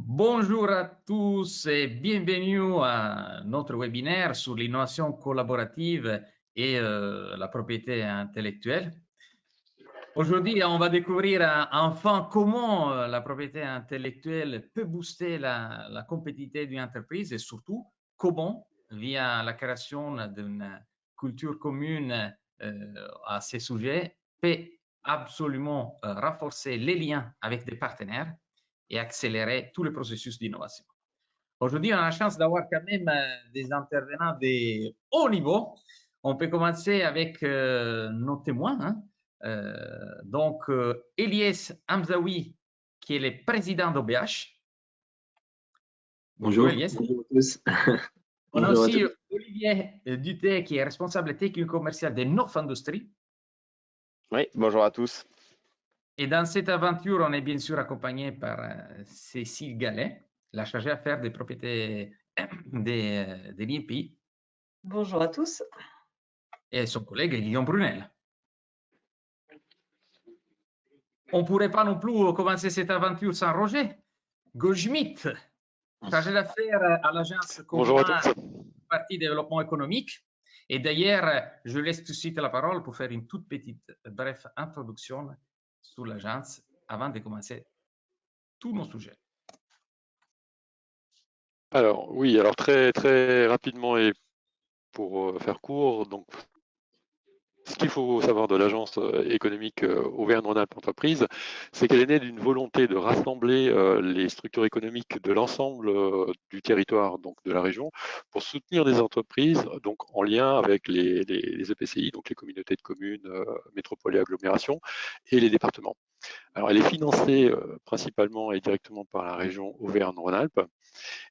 Bonjour à tous et bienvenue à notre webinaire sur l'innovation collaborative et la propriété intellectuelle. Aujourd'hui, on va découvrir enfin comment la propriété intellectuelle peut booster la compétitivité d'une entreprise et surtout comment, via la création d'une culture commune à ces sujets, peut absolument renforcer les liens avec des partenaires et accélérer tout le processus d'innovation. Aujourd'hui, on a la chance d'avoir quand même des intervenants de haut niveau. On peut commencer avec nos témoins. Donc, Eliès Hamzaoui, qui est le président d'OBH. Bonjour, Bonjour, Eliès. bonjour à tous. On a Bonjour à aussi tous. Olivier Duthé, qui est responsable technique commercial de North Industry. Oui, bonjour à tous. Et dans cette aventure, on est bien sûr accompagné par Cécile Gallet, la chargée d'affaires des propriétés de l'INPI. Bonjour à tous. Et son collègue Guillaume Brunel. On ne pourrait pas non plus commencer cette aventure sans Roger Goldschmidt, chargé d'affaires à l'agence Bonjour à Conjoint tous. Partie Développement économique. Et d'ailleurs, je laisse tout de suite la parole pour faire une toute petite, brève introduction sur l'agence avant de commencer tous nos sujets. Alors oui, alors très rapidement et pour faire court, donc ce qu'il faut savoir de l'agence économique Auvergne-Rhône-Alpes Entreprises, c'est qu'elle est née d'une volonté de rassembler les structures économiques de l'ensemble du territoire, donc de la région, pour soutenir des entreprises donc en lien avec les EPCI, donc les communautés de communes, métropoles et agglomérations, et les départements. Alors elle est financée principalement et directement par la région Auvergne-Rhône-Alpes.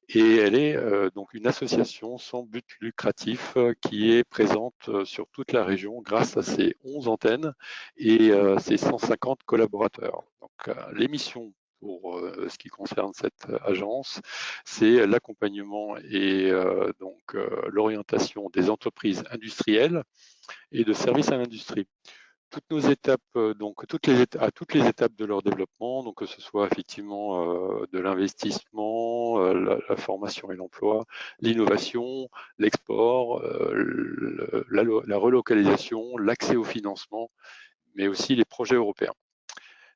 Et elle est donc une association sans but lucratif qui est présente sur toute la région grâce à ses 11 antennes et ses 150 collaborateurs. Donc les missions pour ce qui concerne cette agence, c'est l'accompagnement et donc l'orientation des entreprises industrielles et de services à l'industrie. Toutes nos étapes, donc à toutes les étapes de leur développement, donc que ce soit effectivement de l'investissement, la formation et l'emploi, l'innovation, l'export, la relocalisation, l'accès au financement, mais aussi les projets européens.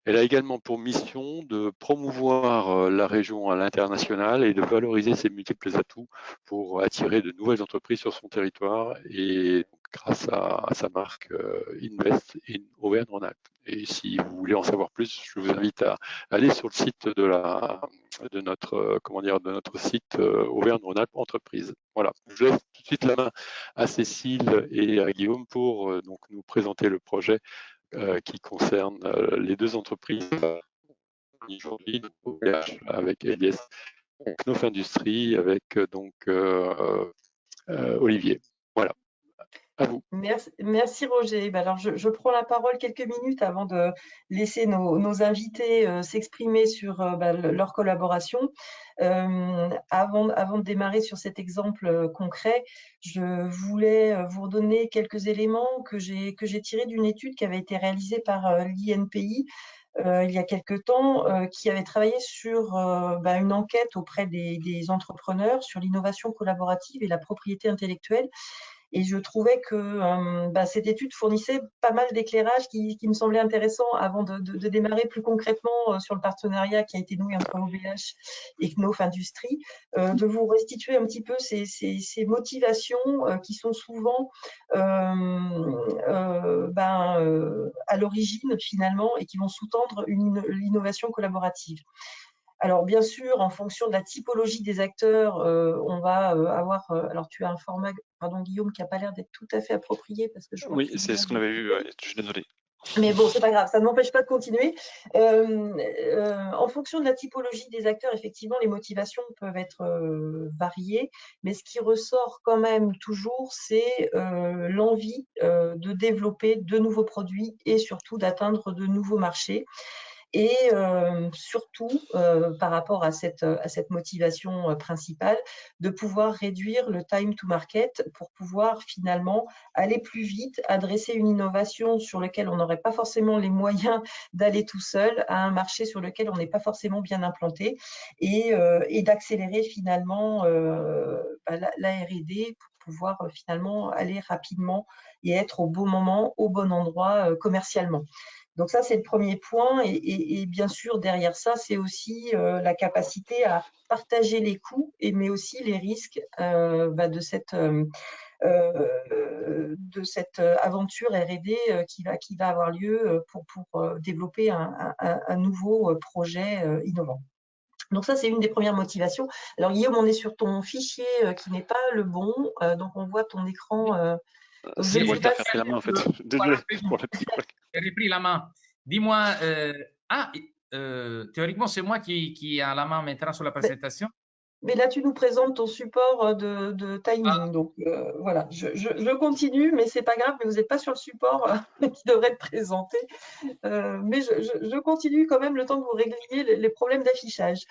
Elle a également pour mission de promouvoir la région à l'international et de valoriser ses multiples atouts pour attirer de nouvelles entreprises sur son territoire et grâce à sa marque Invest in Auvergne-Rhône-Alpes. Et si vous voulez en savoir plus, je vous invite à aller sur le site de notre site Auvergne-Rhône-Alpes Entreprises. Voilà, je laisse tout de suite la main à Cécile et à Guillaume pour donc nous présenter le projet qui concerne les deux entreprises aujourd'hui, OVH avec Eliès, Knof Industrie avec donc Olivier. Voilà, à vous. Merci Roger. Alors je prends la parole quelques minutes avant de laisser nos invités s'exprimer sur leur collaboration. Avant de démarrer sur cet exemple concret, je voulais vous redonner quelques éléments que j'ai tirés d'une étude qui avait été réalisée par l'INPI il y a quelques temps, qui avait travaillé sur une enquête auprès des entrepreneurs sur l'innovation collaborative et la propriété intellectuelle. Et je trouvais que cette étude fournissait pas mal d'éclairages qui me semblaient intéressants avant de démarrer plus concrètement sur le partenariat qui a été noué entre OVH et Knof Industrie, de vous restituer un petit peu ces motivations qui sont souvent à l'origine finalement et qui vont sous-tendre l'innovation collaborative. Alors, bien sûr, en fonction de la typologie des acteurs, on va avoir… alors, tu as un format, pardon, Guillaume, qui n'a pas l'air d'être tout à fait approprié parce que je vois… Oui, c'est ce qu'on avait vu, je suis désolé. Mais bon, c'est pas grave, ça ne m'empêche pas de continuer. En fonction de la typologie des acteurs, effectivement, les motivations peuvent être variées, mais ce qui ressort quand même toujours, c'est l'envie de développer de nouveaux produits et surtout d'atteindre de nouveaux marchés. et surtout, par rapport à cette motivation principale, de pouvoir réduire le time to market pour pouvoir finalement aller plus vite, adresser une innovation sur laquelle on n'aurait pas forcément les moyens d'aller tout seul à un marché sur lequel on n'est pas forcément bien implanté, et d'accélérer finalement la R&D pour pouvoir finalement aller rapidement et être au bon moment, au bon endroit commercialement. Donc ça, c'est le premier point. Et bien sûr, derrière ça, c'est aussi la capacité à partager les coûts, mais aussi les risques de cette aventure R&D qui va avoir lieu pour développer un nouveau projet innovant. Donc ça, c'est une des premières motivations. Alors Guillaume, on est sur ton fichier qui n'est pas le bon, donc on voit ton écran. C'est Walter qui a pris la main en fait. Désolé pour la petite couac. J'ai repris la main. Dis-moi, théoriquement, c'est moi qui a la main maintenant sur la présentation. Mais là, tu nous présentes ton support de timing. Donc voilà, je continue, mais c'est pas grave, mais vous n'êtes pas sur le support qui devrait être présenté. Mais je continue quand même le temps que vous régliez les problèmes d'affichage.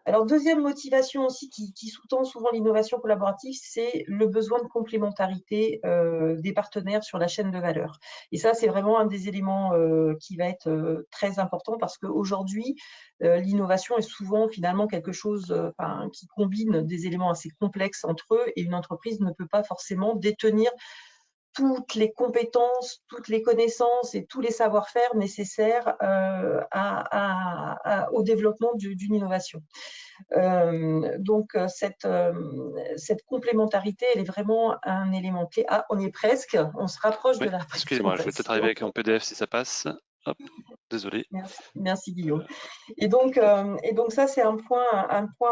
Alors, deuxième motivation aussi qui sous-tend souvent l'innovation collaborative, c'est le besoin de complémentarité des partenaires sur la chaîne de valeur. Et ça, c'est vraiment un des éléments qui va être très important parce qu'aujourd'hui, l'innovation est souvent finalement quelque chose qui combine des éléments assez complexes entre eux et une entreprise ne peut pas forcément détenir toutes les compétences, toutes les connaissances et tous les savoir-faire nécessaires au développement d'une innovation. Donc, cette complémentarité, elle est vraiment un élément clé. Ah, on y est presque, on se rapproche de la présentation. Excusez-moi, je vais peut-être arriver avec un PDF si ça passe. Hop, désolé. Merci Guillaume. Et donc ça, c'est un point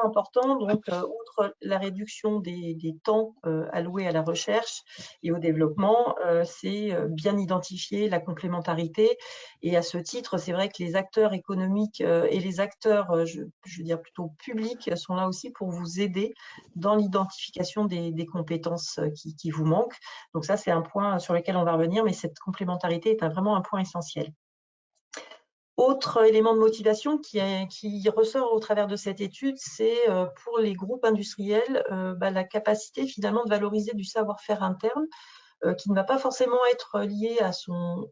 important. Donc, outre la réduction des temps alloués à la recherche et au développement, c'est bien identifier la complémentarité. Et à ce titre, c'est vrai que les acteurs économiques et les acteurs, je veux dire plutôt publics, sont là aussi pour vous aider dans l'identification des compétences qui vous manquent. Donc ça, c'est un point sur lequel on va revenir, mais cette complémentarité est vraiment un point essentiel. Autre élément de motivation qui ressort au travers de cette étude, c'est pour les groupes industriels la capacité finalement de valoriser du savoir-faire interne qui ne va pas forcément être lié à son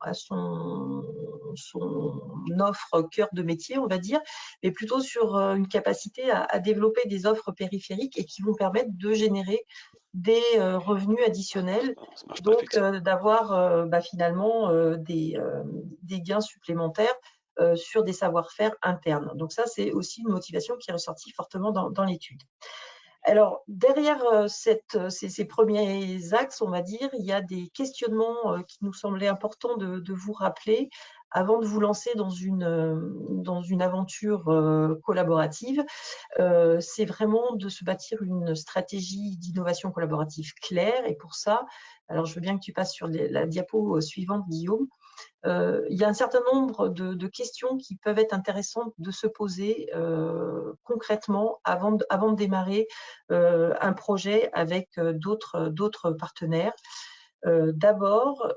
offre cœur de métier, on va dire, mais plutôt sur une capacité à développer des offres périphériques et qui vont permettre de générer des revenus additionnels, donc d'avoir finalement des gains supplémentaires sur des savoir-faire internes. Donc ça, c'est aussi une motivation qui est ressortie fortement dans l'étude. Alors, derrière ces premiers axes, on va dire, il y a des questionnements qui nous semblaient importants de vous rappeler avant de vous lancer dans une aventure collaborative. C'est vraiment de se bâtir une stratégie d'innovation collaborative claire. Et pour ça, alors je veux bien que tu passes sur la diapo suivante, Guillaume. Il y a un certain nombre de questions qui peuvent être intéressantes de se poser concrètement avant de démarrer un projet avec d'autres partenaires. D'abord,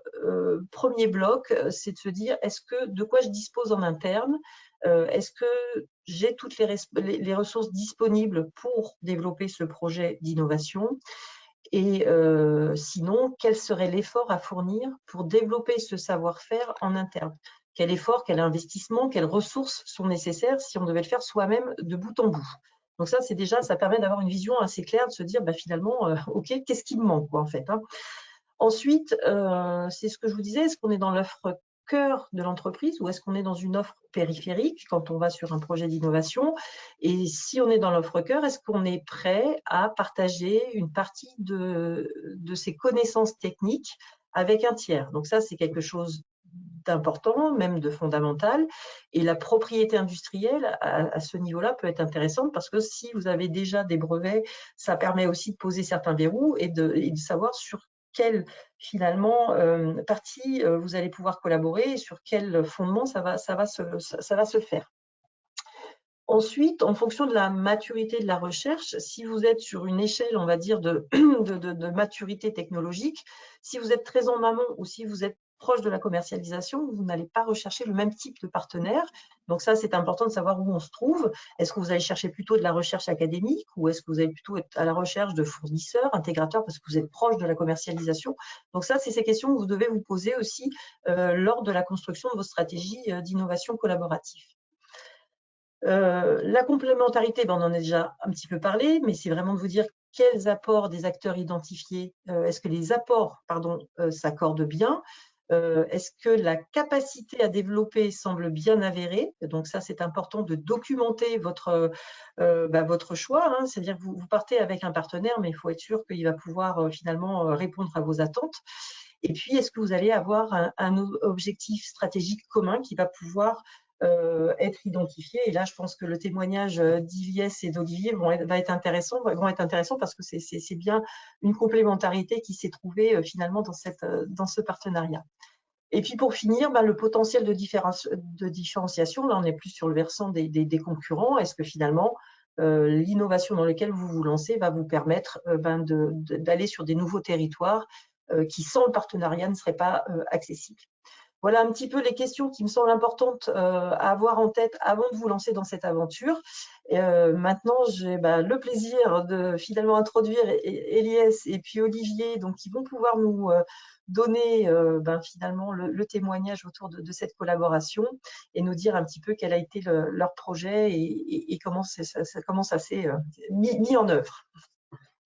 premier bloc, c'est de se dire de quoi je dispose en interne, est-ce que j'ai toutes les ressources disponibles pour développer ce projet d'innovation? Et sinon, quel serait l'effort à fournir pour développer ce savoir-faire en interne? Quel effort, quel investissement, quelles ressources sont nécessaires si on devait le faire soi-même de bout en bout? Donc ça, ça permet d'avoir une vision assez claire, de se dire finalement, OK, qu'est-ce qui me manque en fait, hein? Ensuite, c'est ce que je vous disais, est-ce qu'on est dans l'offre cœur de l'entreprise ou est-ce qu'on est dans une offre périphérique quand on va sur un projet d'innovation? Et si on est dans l'offre cœur, est-ce qu'on est prêt à partager une partie de ses connaissances techniques avec un tiers? Donc ça, c'est quelque chose d'important, même de fondamental. Et la propriété industrielle, à ce niveau-là, peut être intéressante parce que si vous avez déjà des brevets, ça permet aussi de poser certains verrous et de savoir sur quelle finalement partie vous allez pouvoir collaborer et sur quel fondement ça va se faire. Ensuite, en fonction de la maturité de la recherche, si vous êtes sur une échelle, on va dire, de maturité technologique, si vous êtes très en amont ou si vous êtes proche de la commercialisation, vous n'allez pas rechercher le même type de partenaire. Donc ça, c'est important de savoir où on se trouve. Est-ce que vous allez chercher plutôt de la recherche académique ou est-ce que vous allez plutôt être à la recherche de fournisseurs, intégrateurs, parce que vous êtes proche de la commercialisation? Donc ça, c'est ces questions que vous devez vous poser aussi lors de la construction de vos stratégies d'innovation collaborative. La complémentarité, on en a déjà un petit peu parlé, mais c'est vraiment de vous dire quels apports des acteurs identifiés, est-ce que les apports s'accordent bien, est-ce que la capacité à développer semble bien avérée? Donc ça, c'est important de documenter votre choix, hein, c'est-à-dire que vous partez avec un partenaire, mais il faut être sûr qu'il va pouvoir finalement répondre à vos attentes. Et puis, est-ce que vous allez avoir un objectif stratégique commun qui va pouvoir être identifié? Et là, je pense que le témoignage d'Iliès et d'Olivier vont être intéressants parce que c'est bien une complémentarité qui s'est trouvée finalement dans ce partenariat. Et puis pour finir, le potentiel de différenciation, là on est plus sur le versant des concurrents. Est-ce que finalement l'innovation dans laquelle vous vous lancez va vous permettre d'aller sur des nouveaux territoires qui sans le partenariat ne seraient pas accessibles? Voilà un petit peu les questions qui me semblent importantes à avoir en tête avant de vous lancer dans cette aventure. Maintenant, j'ai le plaisir de finalement introduire Eliès et puis Olivier, donc qui vont pouvoir nous donner finalement le témoignage autour de cette collaboration et nous dire un petit peu quel a été leur projet et comment ça s'est mis en œuvre.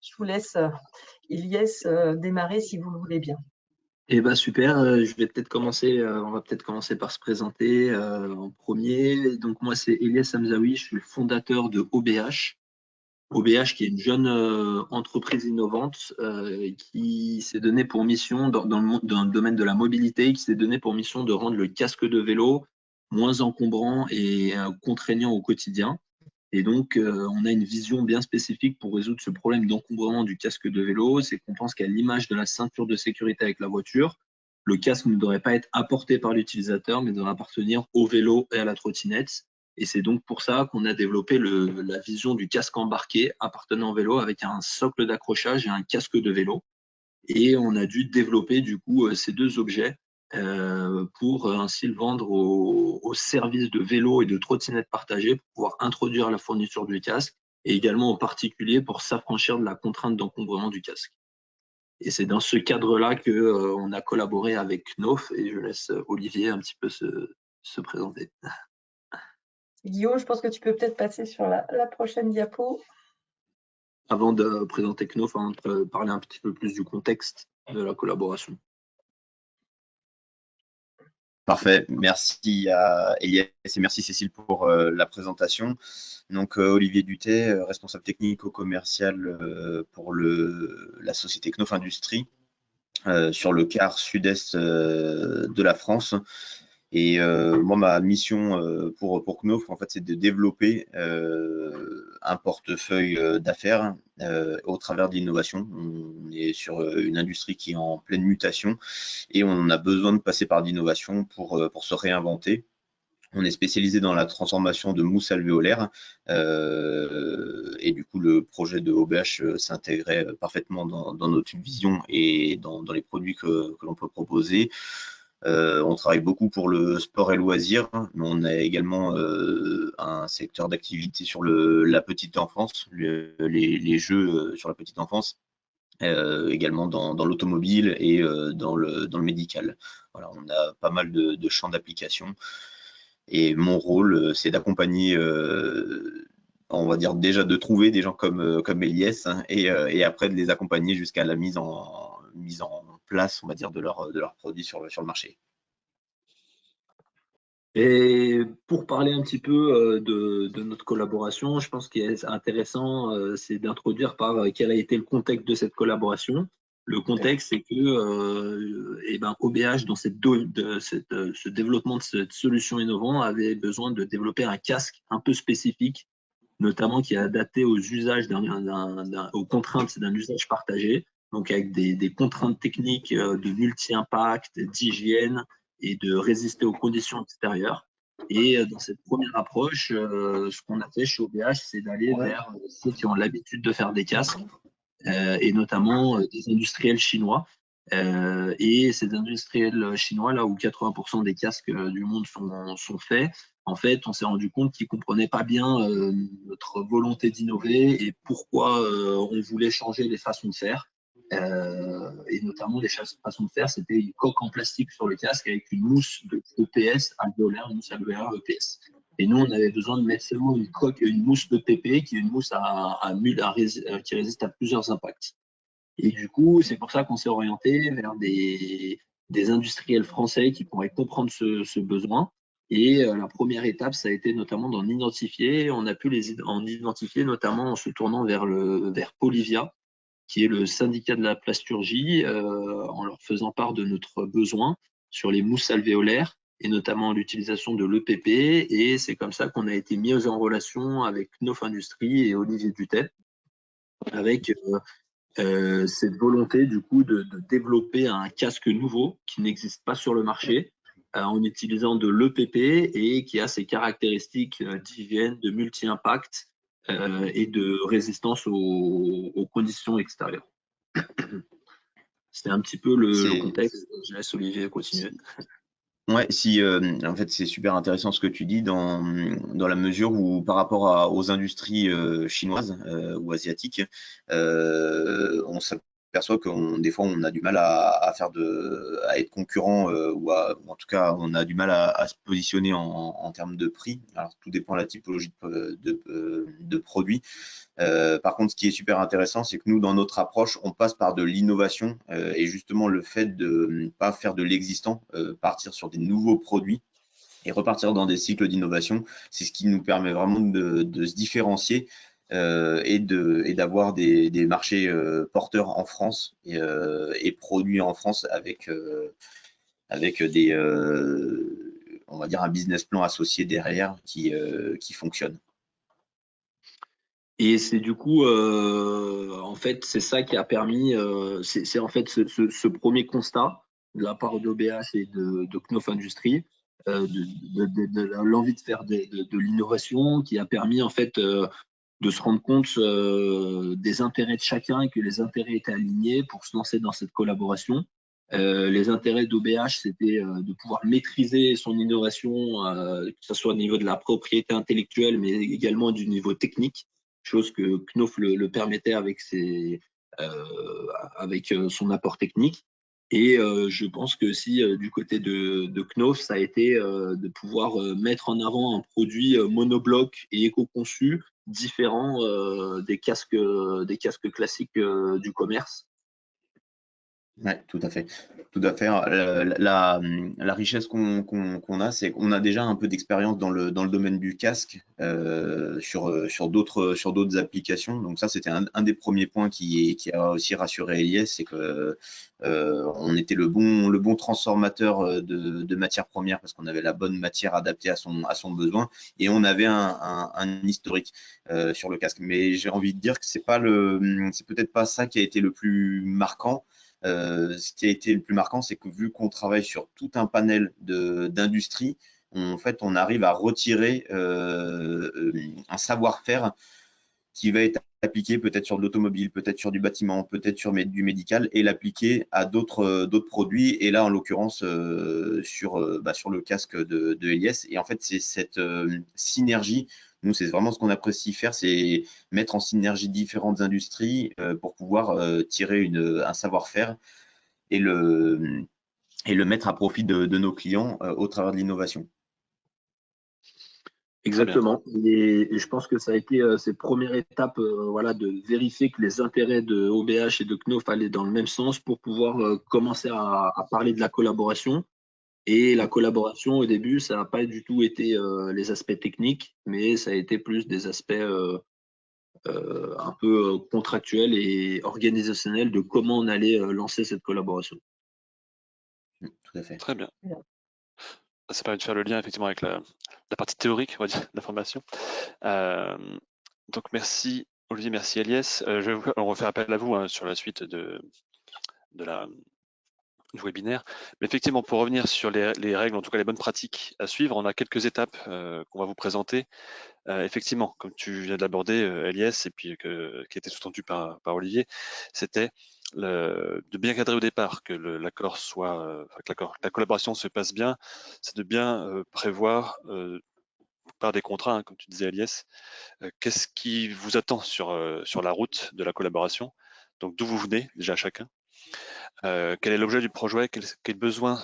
Je vous laisse, Eliès, démarrer si vous le voulez bien. Eh ben super, je vais peut-être commencer, on va peut-être commencer par se présenter en premier. Donc moi c'est Eliès Hamzaoui, je suis le fondateur de OBH. OBH qui est une jeune entreprise innovante qui s'est donné pour mission dans le domaine de la mobilité, qui s'est donné pour mission de rendre le casque de vélo moins encombrant et contraignant au quotidien. Et donc, on a une vision bien spécifique pour résoudre ce problème d'encombrement du casque de vélo. C'est qu'on pense qu'à l'image de la ceinture de sécurité avec la voiture, le casque ne devrait pas être apporté par l'utilisateur, mais devrait appartenir au vélo et à la trottinette. Et c'est donc pour ça qu'on a développé la vision du casque embarqué appartenant au vélo avec un socle d'accrochage et un casque de vélo. Et on a dû développer du coup ces deux objets pour ainsi le vendre aux services de vélo et de trottinettes partagées pour pouvoir introduire la fourniture du casque et également aux particuliers pour s'affranchir de la contrainte d'encombrement du casque. Et c'est dans ce cadre-là qu'on a collaboré avec Knof et je laisse Olivier un petit peu se présenter. Guillaume, je pense que tu peux peut-être passer sur la prochaine diapo. Avant de présenter Knof, on va parler un petit peu plus du contexte de la collaboration. Parfait, merci à Eliès et merci Cécile pour la présentation. Donc Olivier Dutet, responsable technico-commercial pour la société Knof Industrie sur le quart sud-est de la France. Et moi, ma mission pour Knof, en fait, c'est de développer un portefeuille d'affaires au travers de l'innovation. On est sur une industrie qui est en pleine mutation et on a besoin de passer par l'innovation pour se réinventer. On est spécialisé dans la transformation de mousse alvéolaire et du coup, le projet de OBH s'intégrait parfaitement dans notre vision et dans les produits que l'on peut proposer. On travaille beaucoup pour le sport et loisirs, mais on a également un secteur d'activité sur la petite enfance, les jeux sur la petite enfance, également dans l'automobile et dans le médical. Voilà, on a pas mal de champs d'application. Et mon rôle, c'est d'accompagner, on va dire déjà de trouver des gens comme Eliès hein, et après de les accompagner jusqu'à la mise en place, on va dire, de leurs produits sur le marché. Et pour parler un petit peu de notre collaboration, je pense qu'il est intéressant, c'est d'introduire par quel a été le contexte de cette collaboration. Le contexte, c'est que OBH, dans ce développement de cette solution innovante, avait besoin de développer un casque un peu spécifique, notamment qui est adapté aux usages aux contraintes d'un usage partagé, donc avec des contraintes techniques de multi-impact, d'hygiène et de résister aux conditions extérieures. Et dans cette première approche, ce qu'on a fait chez OBH, c'est d'aller vers ceux qui ont l'habitude de faire des casques, et notamment des industriels chinois Et ces industriels chinois, là où 80% des casques du monde sont faits, en fait, on s'est rendu compte qu'ils ne comprenaient pas bien notre volonté d'innover et pourquoi on voulait changer les façons de faire. Et notamment, les façons de faire, c'était une coque en plastique sur le casque avec une mousse de EPS, alvéolaire, une mousse alvéolaire EPS. Et nous, on avait besoin de mettre seulement une mousse de PP, qui est une mousse qui résiste à plusieurs impacts. Et du coup, c'est pour ça qu'on s'est orienté vers des industriels français qui pourraient comprendre ce besoin. Et la première étape, ça a été notamment d'en identifier. On a pu en identifier notamment en se tournant vers Polivia, qui est le syndicat de la plasturgie, en leur faisant part de notre besoin sur les mousses alvéolaires et notamment l'utilisation de l'EPP. Et c'est comme ça qu'on a été mis en relation avec Knof Industries et Olivier Dutet, avec cette volonté du coup de développer un casque nouveau qui n'existe pas sur le marché en utilisant de l'EPP et qui a ses caractéristiques d'hygiène, de multi-impact et de résistance aux conditions extérieures. C'était un petit peu le contexte. Je laisse Olivier continuer. Ouais, en fait, c'est super intéressant ce que tu dis dans la mesure où, par rapport aux industries chinoises ou asiatiques, on s'aperçoit des fois, on a du mal à être concurrent ou en tout cas, on a du mal à se positionner en termes de prix. Alors, tout dépend de la typologie de produits. Par contre, ce qui est super intéressant, c'est que nous, dans notre approche, on passe par de l'innovation et justement le fait de ne pas faire de l'existant, partir sur des nouveaux produits et repartir dans des cycles d'innovation, c'est ce qui nous permet vraiment de se différencier et d'avoir des marchés porteurs en France et produits en France avec on va dire un business plan associé derrière qui fonctionne. Et c'est du coup, en fait, c'est ça qui a permis, c'est en fait ce premier constat de la part d'OBH et de Knof Industries, de l'envie de faire de l'innovation qui a permis en fait de se rendre compte des intérêts de chacun et que les intérêts étaient alignés pour se lancer dans cette collaboration. Les intérêts d'OBH, c'était de pouvoir maîtriser son innovation, que ce soit au niveau de la propriété intellectuelle, mais également du niveau technique, chose que Knof le permettait avec son apport technique. Et je pense que si du côté de Knof, ça a été de pouvoir mettre en avant un produit monobloc et éco-conçu différent des casques classiques du commerce. Oui, tout à fait. Tout à fait. La richesse qu'on a, c'est qu'on a déjà un peu d'expérience dans le domaine du casque sur d'autres applications. Donc ça, c'était un des premiers points qui a aussi rassuré Eliès, c'est que on était le bon transformateur de matières premières parce qu'on avait la bonne matière adaptée à son besoin et on avait un historique sur le casque. Mais j'ai envie de dire que c'est peut-être pas ça qui a été le plus marquant. Ce qui a été le plus marquant, c'est que vu qu'on travaille sur tout un panel d'industries, en fait, on arrive à retirer un savoir-faire qui va être appliqué peut-être sur de l'automobile, peut-être sur du bâtiment, peut-être sur du médical et l'appliquer à d'autres produits. Et là, en l'occurrence, sur le casque de Eliès. Et en fait, c'est cette synergie. Nous, c'est vraiment ce qu'on apprécie faire, c'est mettre en synergie différentes industries pour pouvoir tirer un savoir-faire et le mettre à profit de nos clients au travers de l'innovation. Exactement. Et je pense que ça a été cette première étape voilà, de vérifier que les intérêts de OBH et de Knof allaient dans le même sens pour pouvoir commencer à parler de la collaboration. Et la collaboration, au début, ça n'a pas du tout été les aspects techniques, mais ça a été plus des aspects un peu contractuels et organisationnels de comment on allait lancer cette collaboration. Tout à fait. Très bien. Ça permet de faire le lien effectivement avec la partie théorique, on va dire, de la formation. Donc merci Olivier, merci Eliès. On va faire appel à vous sur la suite du webinaire. Mais effectivement, pour revenir sur les règles, en tout cas les bonnes pratiques à suivre, on a quelques étapes qu'on va vous présenter. Effectivement, comme tu viens de l'aborder, Eliès, et puis qui a été sous-tendu par Olivier, c'était de bien cadrer au départ, que l'accord soit, que la collaboration se passe bien, c'est de bien prévoir par des contrats, hein, comme tu disais Aliès, qu'est-ce qui vous attend sur la route de la collaboration. Donc d'où vous venez déjà chacun, quel est l'objet du projet, quel besoin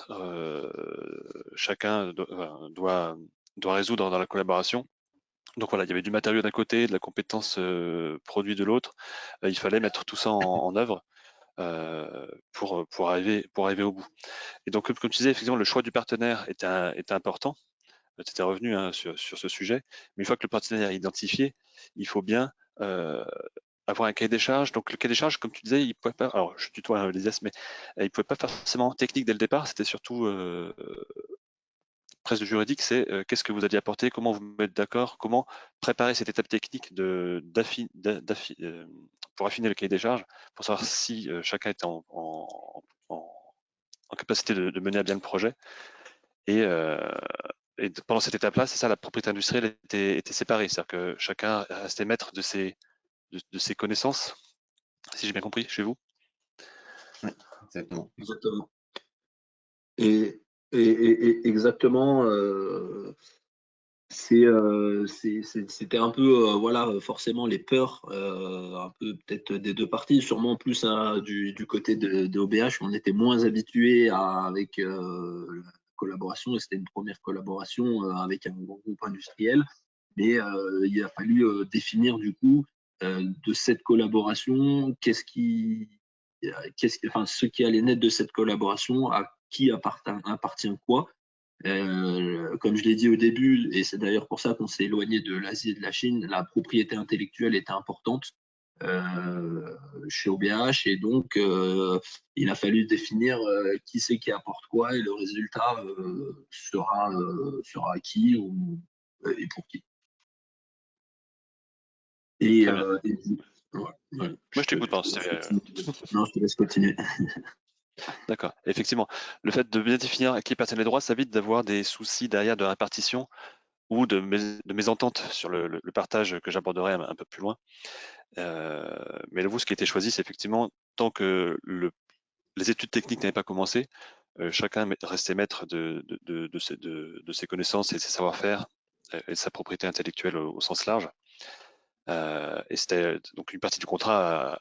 chacun doit résoudre dans la collaboration. Donc voilà, il y avait du matériau d'un côté, de la compétence produit de l'autre. Il fallait mettre tout ça en œuvre pour arriver au bout. Et donc, comme tu disais, effectivement, le choix du partenaire était important. Tu étais revenu hein, sur ce sujet. Mais une fois que le partenaire est identifié, il faut bien avoir un cahier des charges. Donc, le cahier des charges, comme tu disais, il pouvait pas. Alors, je tutoie Elias, mais il pouvait pas forcément technique dès le départ. C'était surtout presque juridique, c'est qu'est-ce que vous alliez apporter, comment vous mettre d'accord, comment préparer cette étape technique pour affiner le cahier des charges, pour savoir si chacun était en capacité de mener à bien le projet. Et pendant cette étape-là, c'est ça, la propriété industrielle était séparée, c'est-à-dire que chacun restait maître de ses connaissances, si j'ai bien compris, chez vous. Oui, exactement. Exactement. Et exactement, c'était un peu, voilà, forcément les peurs, un peu peut-être des deux parties, sûrement plus du côté de OBH, on était moins habitué avec la collaboration, et c'était une première collaboration avec un grand groupe industriel, mais il a fallu définir du coup de cette collaboration, enfin, ce qui allait naître de cette collaboration, à qui appartient quoi. Comme je l'ai dit au début, et c'est d'ailleurs pour ça qu'on s'est éloigné de l'Asie et de la Chine, la propriété intellectuelle était importante chez OBH, et donc il a fallu définir qui c'est qui apporte quoi, et le résultat sera acquis et pour qui. Et, Très bien. ouais, Moi, je t'écoute pas. Non, je te laisse continuer. D'accord. Effectivement, le fait de bien définir à qui appartiennent les droits, ça évite d'avoir des soucis derrière de répartition ou de mésentente sur le partage que j'aborderai un peu plus loin. Mais vous, ce qui a été choisi, c'est effectivement, tant que les études techniques n'avaient pas commencé, chacun restait maître de ses connaissances et de ses savoir-faire et de sa propriété intellectuelle au sens large. Et c'était donc une partie du contrat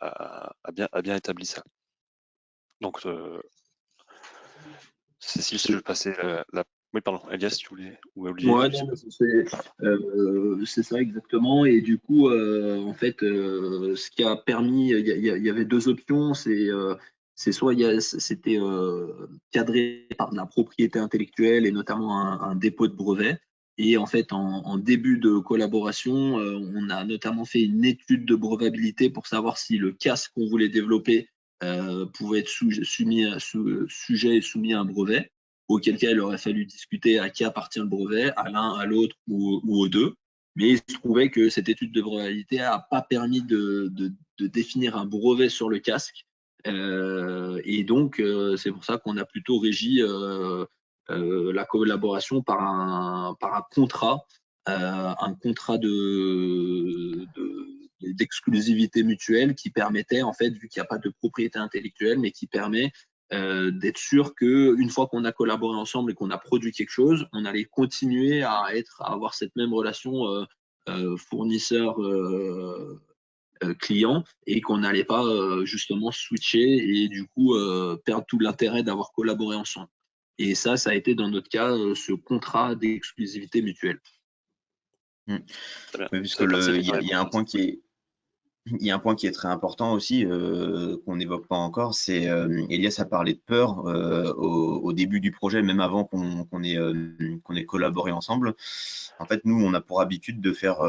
a bien établi ça. Donc, Cécile, si je passais la. Oui, pardon, Elias, tu voulais, ou Olivier? Ouais, non, c'est ça exactement. Et du coup, en fait, ce qui a permis, il y avait deux options. C'est soit c'était cadré par de la propriété intellectuelle et notamment un dépôt de brevet. Et en fait, en début de collaboration, on a notamment fait une étude de brevetabilité pour savoir si le casque qu'on voulait développer pouvait être sujet et soumis à un brevet, auquel cas il aurait fallu discuter à qui appartient le brevet, à l'un, à l'autre ou aux deux. Mais il se trouvait que cette étude de brevetabilité n'a pas permis de définir un brevet sur le casque. Et donc, c'est pour ça qu'on a plutôt régi la collaboration par un contrat, d'exclusivité mutuelle qui permettait, en fait, vu qu'il n'y a pas de propriété intellectuelle, mais qui permet d'être sûr qu'une fois qu'on a collaboré ensemble et qu'on a produit quelque chose, on allait continuer à avoir cette même relation fournisseur-client, et qu'on n'allait pas justement switcher et du coup perdre tout l'intérêt d'avoir collaboré ensemble. Et ça a été dans notre cas ce contrat d'exclusivité mutuelle. Oui, puisque il y a un point qui est très important aussi, qu'on n'évoque pas encore, c'est Elias a parlé de peur au début du projet, même avant qu'on ait collaboré ensemble. En fait, nous, on a pour habitude de faire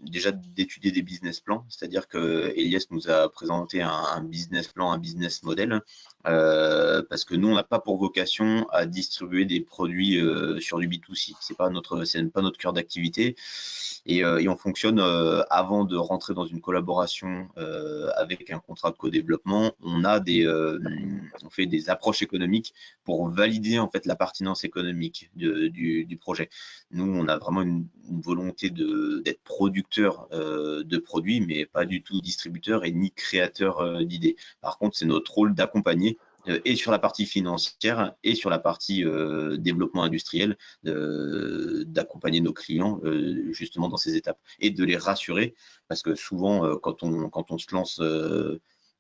déjà d'étudier des business plans, c'est-à-dire que Elias nous a présenté un business plan, un business model parce que nous, on n'a pas pour vocation à distribuer des produits sur du B2C. C'est pas notre cœur d'activité. Et on fonctionne avant de rentrer dans une collaboration avec un contrat de co-développement. On fait des approches économiques pour valider en fait la pertinence économique du projet. Nous, on a vraiment une volonté d'être producteur de produits, mais pas du tout distributeur et ni créateur d'idées. Par contre, c'est notre rôle d'accompagner et sur la partie financière et sur la partie développement industriel, d'accompagner nos clients justement dans ces étapes et de les rassurer, parce que souvent quand on se lance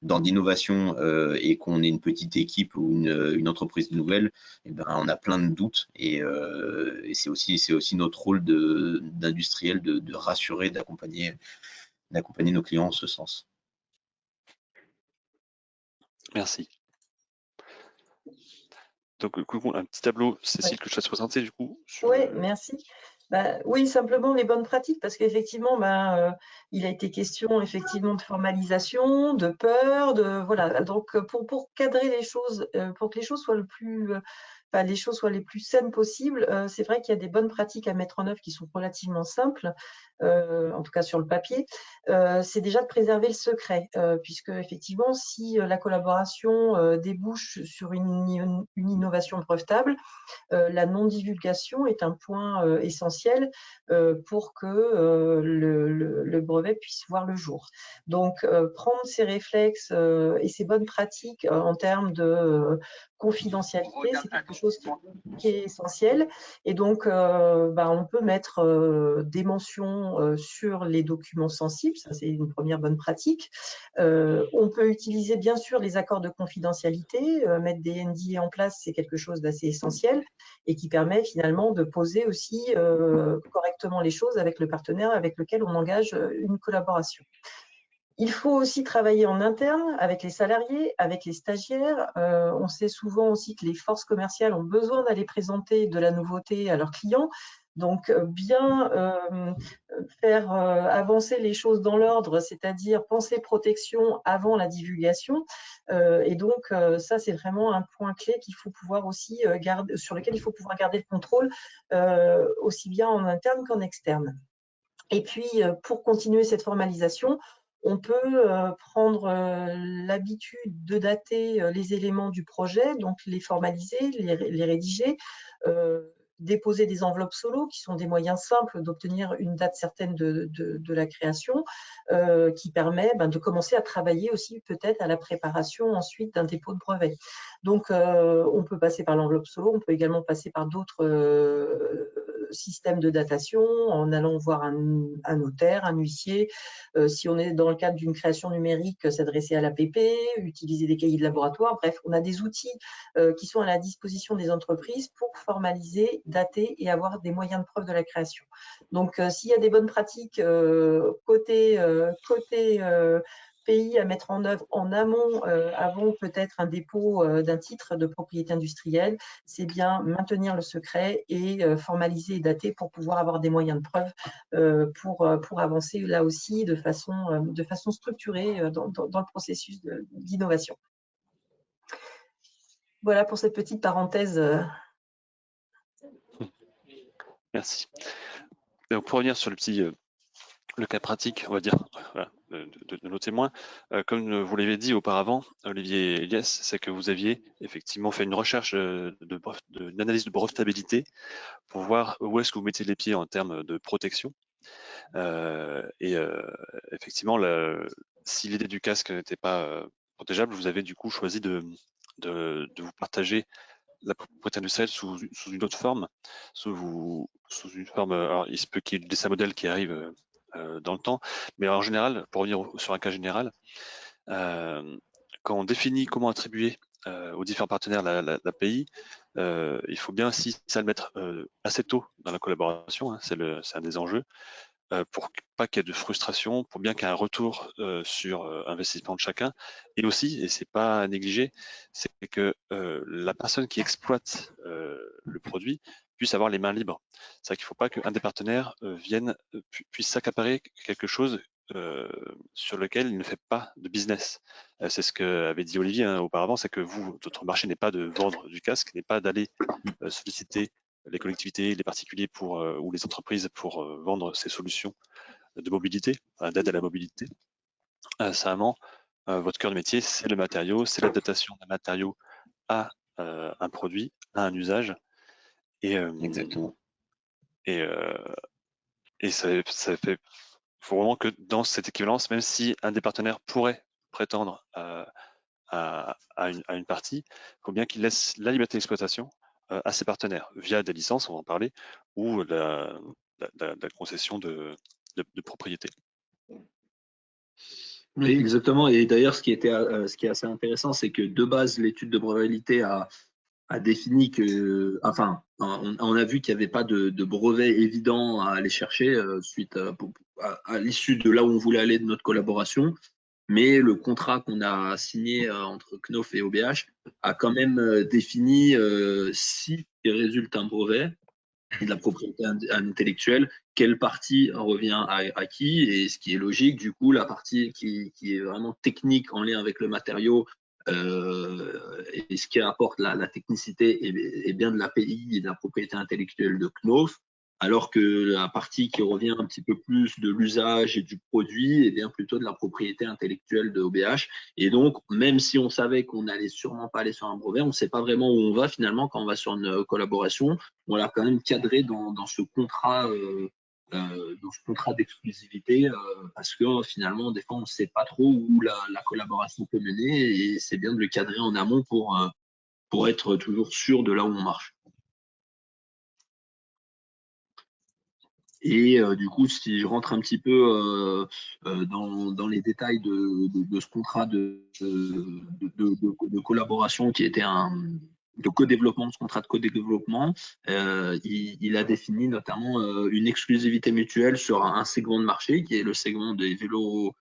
dans l'innovation et qu'on est une petite équipe ou une entreprise nouvelle, eh ben, on a plein de doutes et c'est aussi notre rôle d'industriel de rassurer, d'accompagner nos clients en ce sens. Merci. Donc, un petit tableau, Cécile, que je fasse présenter du coup. Oui, merci. Oui, simplement les bonnes pratiques, parce qu'effectivement, il a été question effectivement de formalisation, de peur, voilà. Donc, pour cadrer les choses, pour que les choses soient les choses soient les plus saines possibles, c'est vrai qu'il y a des bonnes pratiques à mettre en œuvre qui sont relativement simples, en tout cas sur le papier. C'est déjà de préserver le secret, puisque effectivement, si la collaboration débouche sur une innovation brevetable, la non-divulgation est un point essentiel pour que le brevet puisse voir le jour. Donc, prendre ces réflexes et ces bonnes pratiques en termes de confidentialité, c'est quelque chose qui est essentiel. Et donc, on peut mettre des mentions sur les documents sensibles, ça c'est une première bonne pratique. On peut utiliser bien sûr les accords de confidentialité, mettre des NDA en place, c'est quelque chose d'assez essentiel et qui permet finalement de poser aussi correctement les choses avec le partenaire avec lequel on engage une collaboration. Il faut aussi travailler en interne avec les salariés, avec les stagiaires. On sait souvent aussi que les forces commerciales ont besoin d'aller présenter de la nouveauté à leurs clients. Donc, bien faire avancer les choses dans l'ordre, c'est-à-dire penser protection avant la divulgation. Et donc, ça, c'est vraiment un point clé qu'il faut pouvoir aussi garder, sur lequel il faut pouvoir garder le contrôle, aussi bien en interne qu'en externe. Et puis, pour continuer cette formalisation, on peut prendre l'habitude de dater les éléments du projet, donc les formaliser, les rédiger, déposer des enveloppes solo, qui sont des moyens simples d'obtenir une date certaine de la création, qui permet de commencer à travailler aussi peut-être à la préparation ensuite d'un dépôt de brevet. Donc, on peut passer par l'enveloppe solo, on peut également passer par d'autres système de datation en allant voir un notaire, un huissier. Si on est dans le cadre d'une création numérique, s'adresser à l'APP, utiliser des cahiers de laboratoire. Bref, on a des outils qui sont à la disposition des entreprises pour formaliser, dater et avoir des moyens de preuve de la création. Donc, s'il y a des bonnes pratiques côté pays à mettre en œuvre en amont, avant peut-être un dépôt d'un titre de propriété industrielle, c'est bien maintenir le secret et formaliser et dater pour pouvoir avoir des moyens de preuve pour avancer là aussi de façon structurée dans le processus d'innovation. Voilà pour cette petite parenthèse. Merci. Donc, pour revenir sur le cas pratique, on va dire, voilà, de nos témoins, comme vous l'avez dit auparavant, Olivier et Elias, c'est que vous aviez effectivement fait une recherche d'une analyse de brevetabilité pour voir où est-ce que vous mettez les pieds en termes de protection. Effectivement, si l'idée du casque n'était pas protégeable, vous avez du coup choisi de vous partager la propriété industrielle sous une autre forme, sous une forme. Alors, il se peut qu'il y ait des dessin modèle qui arrive dans le temps, mais en général, pour revenir sur un cas général, quand on définit comment attribuer aux différents partenaires l'API, il faut bien aussi ça le mettre assez tôt dans la collaboration, hein, c'est un des enjeux, pour pas qu'il y ait de frustration, pour bien qu'il y ait un retour sur investissement de chacun, et aussi, et c'est pas à négliger, c'est que la personne qui exploite le produit puisse avoir les mains libres. C'est-à-dire qu'il ne faut pas qu'un des partenaires puisse s'accaparer quelque chose sur lequel il ne fait pas de business. C'est ce qu'avait dit Olivier auparavant, c'est que votre marché n'est pas de vendre du casque, n'est pas d'aller solliciter les collectivités, les particuliers ou les entreprises pour vendre ces solutions de mobilité, d'aide à la mobilité. Sincèrement, votre cœur de métier, c'est le matériau, c'est l'adaptation d'un matériau à un produit, à un usage. Exactement. Et ça fait, faut vraiment que dans cette équivalence, même si un des partenaires pourrait prétendre à une partie, il faut bien qu'il laisse la liberté d'exploitation à ses partenaires via des licences, on va en parler, ou la concession de propriété. Oui, exactement. Et d'ailleurs, ce qui est assez intéressant, c'est que de base, l'étude de brevetabilité a défini que, enfin, on a vu qu'il n'y avait pas de brevet évident à aller chercher suite à l'issue de là où on voulait aller de notre collaboration. Mais le contrat qu'on a signé entre Knof et OBH a quand même défini si il résulte un brevet de la propriété intellectuelle, quelle partie revient à qui, et ce qui est logique, du coup, la partie qui est vraiment technique en lien avec le matériau et ce qui apporte la technicité est bien de l'API et de la propriété intellectuelle de Knof, alors que la partie qui revient un petit peu plus de l'usage et du produit est bien plutôt de la propriété intellectuelle de OBH. Et donc, même si on savait qu'on n'allait sûrement pas aller sur un brevet, on ne sait pas vraiment où on va finalement quand on va sur une collaboration. On l'a quand même cadré dans ce contrat d'exclusivité parce que finalement, des fois, on ne sait pas trop où la collaboration peut mener et c'est bien de le cadrer en amont pour être toujours sûr de là où on marche. Et du coup, si je rentre un petit peu dans les détails de ce contrat de collaboration qui était de co-développement, ce contrat de co-développement, il a défini notamment une exclusivité mutuelle sur un segment de marché qui est le segment des vélos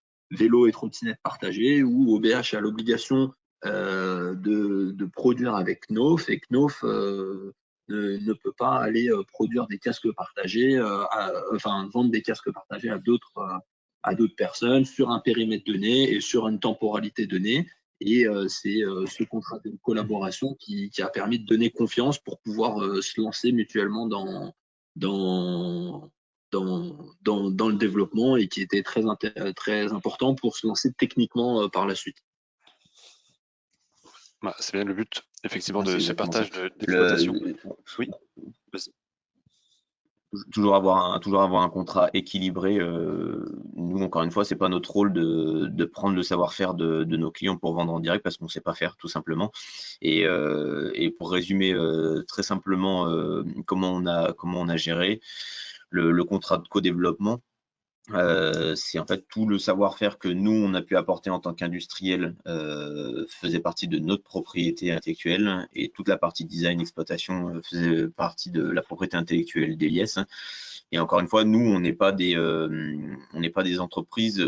et trottinettes partagées, où OBH a l'obligation de produire avec Knof, et Knof ne peut pas aller produire des casques partagés, enfin vendre des casques partagés à d'autres personnes sur un périmètre donné et sur une temporalité donnée. Et c'est ce contrat de collaboration qui a permis de donner confiance pour pouvoir se lancer mutuellement dans le développement et qui était très important pour se lancer techniquement par la suite. C'est bien le but, effectivement, de ce exactement partage ça. d'exploitation. Oui, vas-y. Toujours avoir un contrat équilibré. Nous, encore une fois, c'est pas notre rôle de prendre le savoir-faire de nos clients pour vendre en direct parce qu'on sait pas faire, tout simplement. Et pour résumer très simplement comment on a géré le contrat de co-développement. C'est en fait tout le savoir-faire que nous, on a pu apporter en tant qu'industriel faisait partie de notre propriété intellectuelle, et toute la partie design exploitation faisait partie de la propriété intellectuelle d'Elies. Et encore une fois, nous, on n'est pas des entreprises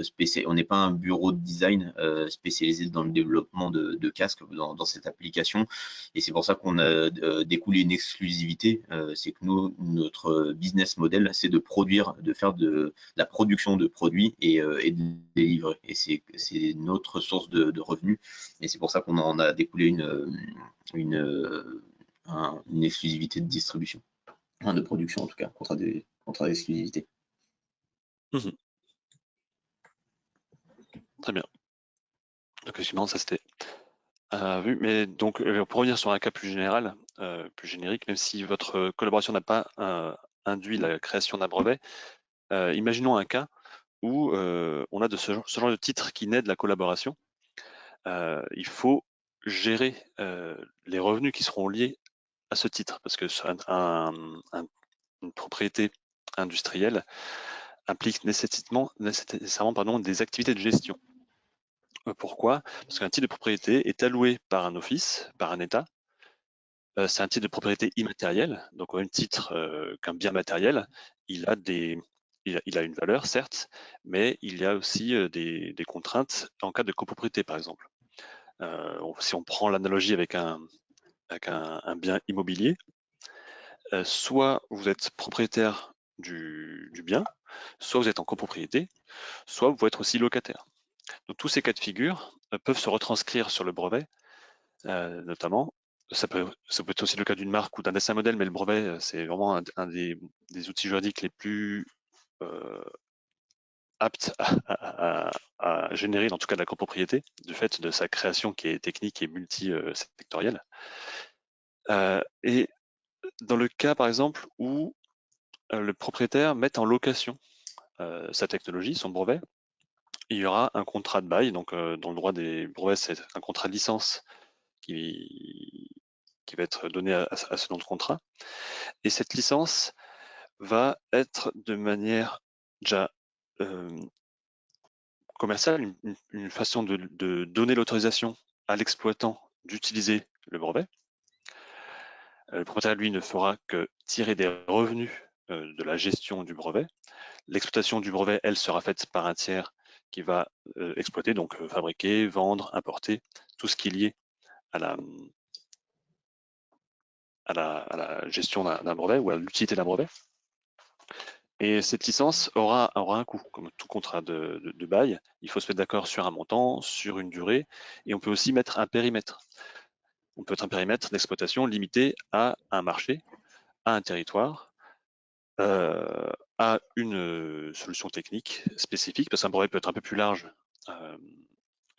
spécialisées, on n'est pas un bureau de design spécialisé dans le développement de casques dans cette application. Et c'est pour ça qu'on a découlé une exclusivité. C'est que notre business model, c'est de produire, de faire de la production de produits et de les livrer. Et c'est notre source de revenus. Et c'est pour ça qu'on en a découlé une exclusivité de distribution. De production en tout cas, contrat d'exclusivité. Très bien. Donc effectivement, ça c'était vu. Mais donc pour revenir sur un cas plus général, plus générique, même si votre collaboration n'a pas induit la création d'un brevet, imaginons un cas où on a ce genre de titre qui naît de la collaboration. Il faut gérer les revenus qui seront liés à ce titre, parce que une propriété industrielle implique nécessairement des activités de gestion. Pourquoi? Parce qu'un titre de propriété est alloué par un office, par un État. C'est un titre de propriété immatériel, donc au même titre qu'un bien matériel, il a une valeur, certes, mais il y a aussi des contraintes en cas de copropriété, par exemple. Si on prend l'analogie avec un bien immobilier, soit vous êtes propriétaire du bien, soit vous êtes en copropriété, soit vous pouvez être aussi locataire. Donc tous ces cas de figure peuvent se retranscrire sur le brevet, notamment. Ça peut être aussi le cas d'une marque ou d'un dessin modèle, mais le brevet, c'est vraiment un des outils juridiques les plus aptes à générer, en tout cas de la copropriété, du fait de sa création qui est technique et multisectorielle. Et dans le cas, par exemple, où le propriétaire met en location sa technologie, son brevet, il y aura un contrat de bail. Donc, dans le droit des brevets, c'est un contrat de licence qui va être donné à ce nom de contrat. Et cette licence va être de manière déjà commerciale, une façon de donner l'autorisation à l'exploitant d'utiliser le brevet. Le propriétaire, lui, ne fera que tirer des revenus de la gestion du brevet. L'exploitation du brevet, elle, sera faite par un tiers qui va exploiter, donc fabriquer, vendre, importer, tout ce qui est lié à la gestion d'un brevet ou à l'utilité d'un brevet. Et cette licence aura un coût, comme tout contrat de bail. Il faut se mettre d'accord sur un montant, sur une durée, et on peut aussi mettre un périmètre. On peut mettre un périmètre d'exploitation limité à un marché, à un territoire, à une solution technique spécifique, parce qu'un brevet peut être un peu plus large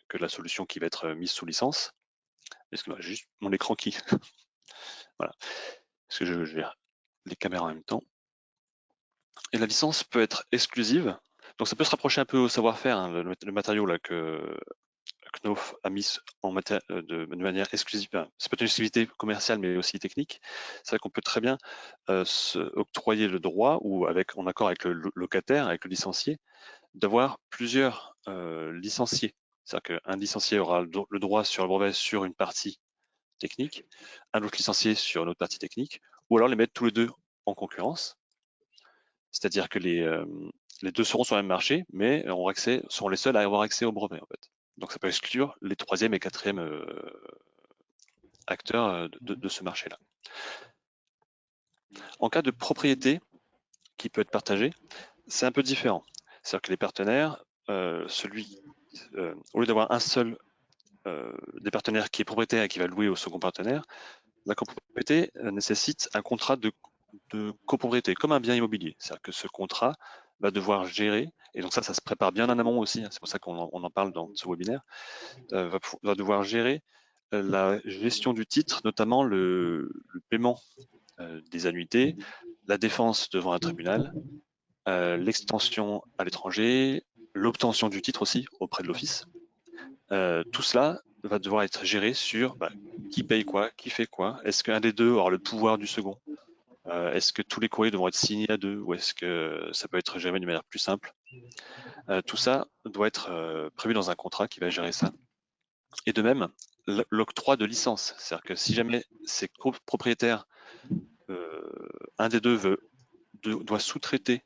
que la solution qui va être mise sous licence. Excusez-moi, juste mon écran qui... voilà. Parce que je vais les caméras en même temps. Et la licence peut être exclusive. Donc ça peut se rapprocher un peu au savoir-faire, hein, le matériau là que Knauf a mis de manière exclusive. C'est peut-être une exclusivité commerciale, mais aussi technique. C'est vrai qu'on peut très bien octroyer le droit, ou en accord avec le locataire, avec le licencié, d'avoir plusieurs licenciés. C'est-à-dire qu'un licencié aura le droit sur le brevet sur une partie technique, un autre licencié sur une autre partie technique, ou alors les mettre tous les deux en concurrence. C'est-à-dire que les deux seront sur le même marché, mais seront les seuls à avoir accès au brevet, en fait. Donc ça peut exclure les troisième et quatrième acteurs de ce marché-là. En cas de propriété qui peut être partagée, c'est un peu différent. C'est-à-dire que les partenaires, au lieu d'avoir un seul des partenaires qui est propriétaire et qui va louer au second partenaire, la copropriété nécessite un contrat de copropriété, comme un bien immobilier. C'est-à-dire que ce contrat va devoir gérer, et donc ça se prépare bien en amont aussi, hein, c'est pour ça qu'on en parle dans ce webinaire, va devoir gérer la gestion du titre, notamment le paiement des annuités, la défense devant un tribunal, l'extension à l'étranger, l'obtention du titre aussi auprès de l'office. Tout cela va devoir être géré sur qui paye quoi, qui fait quoi. Est-ce qu'un des deux aura le pouvoir du second? Est-ce que tous les courriers devront être signés à deux, ou est-ce que ça peut être géré d'une manière plus simple? Tout ça doit être prévu dans un contrat qui va gérer ça. Et de même, l'octroi de licence. C'est-à-dire que si jamais ces copropriétaires, un des deux doit sous-traiter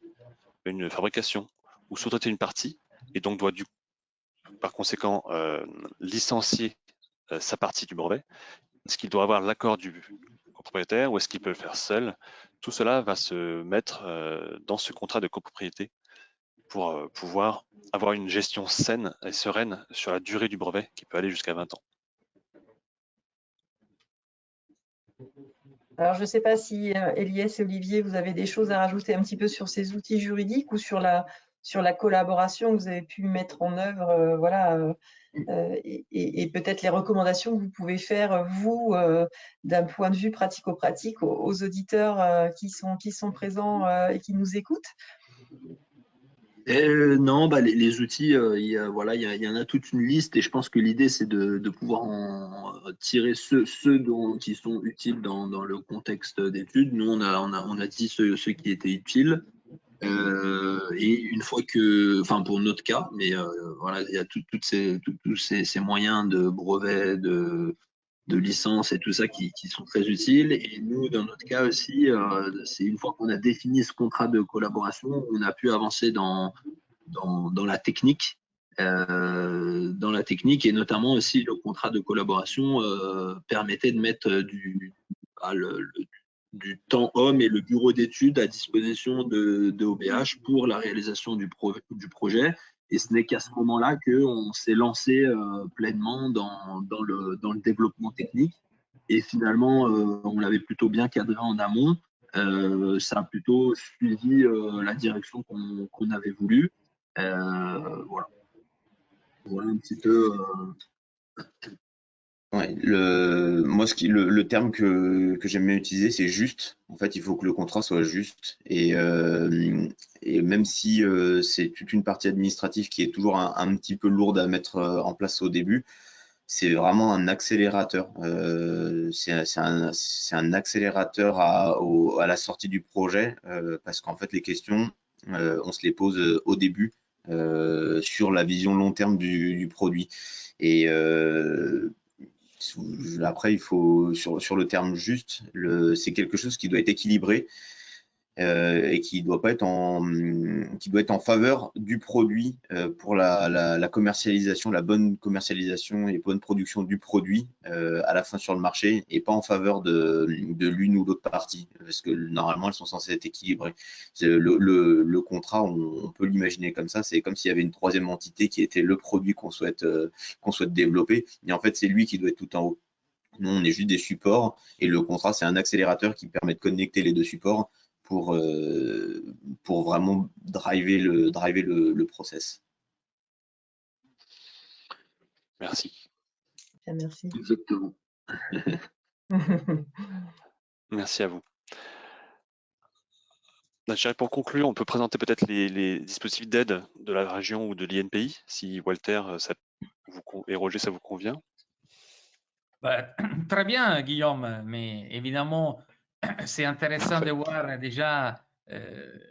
une fabrication ou sous-traiter une partie, et donc doit par conséquent licencier sa partie du brevet, est-ce qu'il doit avoir l'accord du copropriétaire ou est-ce qu'il peut le faire seul? Tout cela va se mettre dans ce contrat de copropriété pour pouvoir avoir une gestion saine et sereine sur la durée du brevet qui peut aller jusqu'à 20 ans. Alors, je ne sais pas si Eliès et Olivier, vous avez des choses à rajouter un petit peu sur ces outils juridiques ou sur la collaboration que vous avez pu mettre en œuvre, voilà, et peut-être les recommandations que vous pouvez faire, vous, d'un point de vue pratico-pratique aux auditeurs qui sont présents et qui nous écoutent. Non, les outils, il y en a toute une liste et je pense que l'idée c'est de pouvoir en tirer ceux qui sont utiles dans le contexte d'études. Nous, on a dit ceux qui étaient utiles. Et une fois enfin pour notre cas, mais voilà, il y a tous ces moyens de brevets, de licences et tout ça qui sont très utiles. Et nous, dans notre cas aussi, c'est une fois qu'on a défini ce contrat de collaboration, on a pu avancer dans la technique. Dans la technique et notamment aussi le contrat de collaboration permettait de mettre du temps homme et le bureau d'études à disposition de OBH pour la réalisation du projet. Et ce n'est qu'à ce moment-là qu'on s'est lancé pleinement dans le développement technique. Et finalement, on l'avait plutôt bien cadré en amont. Ça a plutôt suivi la direction qu'on avait voulu. Voilà. Voilà un petit peu. Ouais, moi, le terme que j'aime bien utiliser, c'est juste. En fait, il faut que le contrat soit juste. Et même si c'est toute une partie administrative qui est toujours un petit peu lourde à mettre en place au début, c'est vraiment un accélérateur. C'est un accélérateur à la sortie du projet parce qu'en fait, les questions, on se les pose au début sur la vision long terme du produit. Et après, il faut, sur le terme juste, c'est quelque chose qui doit être équilibré et qui doit être en faveur du produit pour la commercialisation, la bonne commercialisation et bonne production du produit à la fin sur le marché et pas en faveur de l'une ou l'autre partie parce que normalement elles sont censées être équilibrées. Le contrat, on peut l'imaginer comme ça, c'est comme s'il y avait une troisième entité qui était le produit qu'on souhaite développer et en fait c'est lui qui doit être tout en haut. Nous, on est juste des supports et le contrat, c'est un accélérateur qui permet de connecter les deux supports pour vraiment driver le process. Merci. Bien, merci. Exactement. Merci à vous. Je dirais pour conclure, on peut présenter peut-être les dispositifs d'aide de la région ou de l'INPI, si Walter et Roger, ça vous convient. Bah, très bien, Guillaume, mais évidemment, c'est intéressant de voir déjà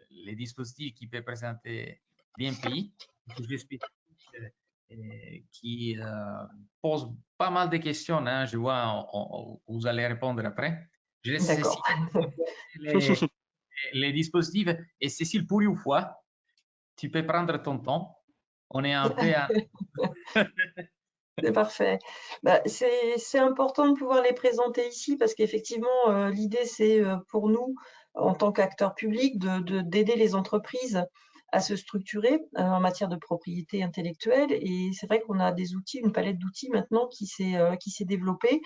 les dispositifs qui peuvent présenter l'INPI, qui posent pas mal de questions. Hein, je vois, vous allez répondre après. Je laisse D'accord. Cécile les dispositifs. Et Cécile, pour une fois, tu peux prendre ton temps. On est un peu à... C'est parfait. Bah, c'est important de pouvoir les présenter ici parce qu'effectivement, l'idée, c'est pour nous, en tant qu'acteurs publics, d'aider les entreprises à se structurer en matière de propriété intellectuelle. Et c'est vrai qu'on a des outils, une palette d'outils maintenant qui s'est développée,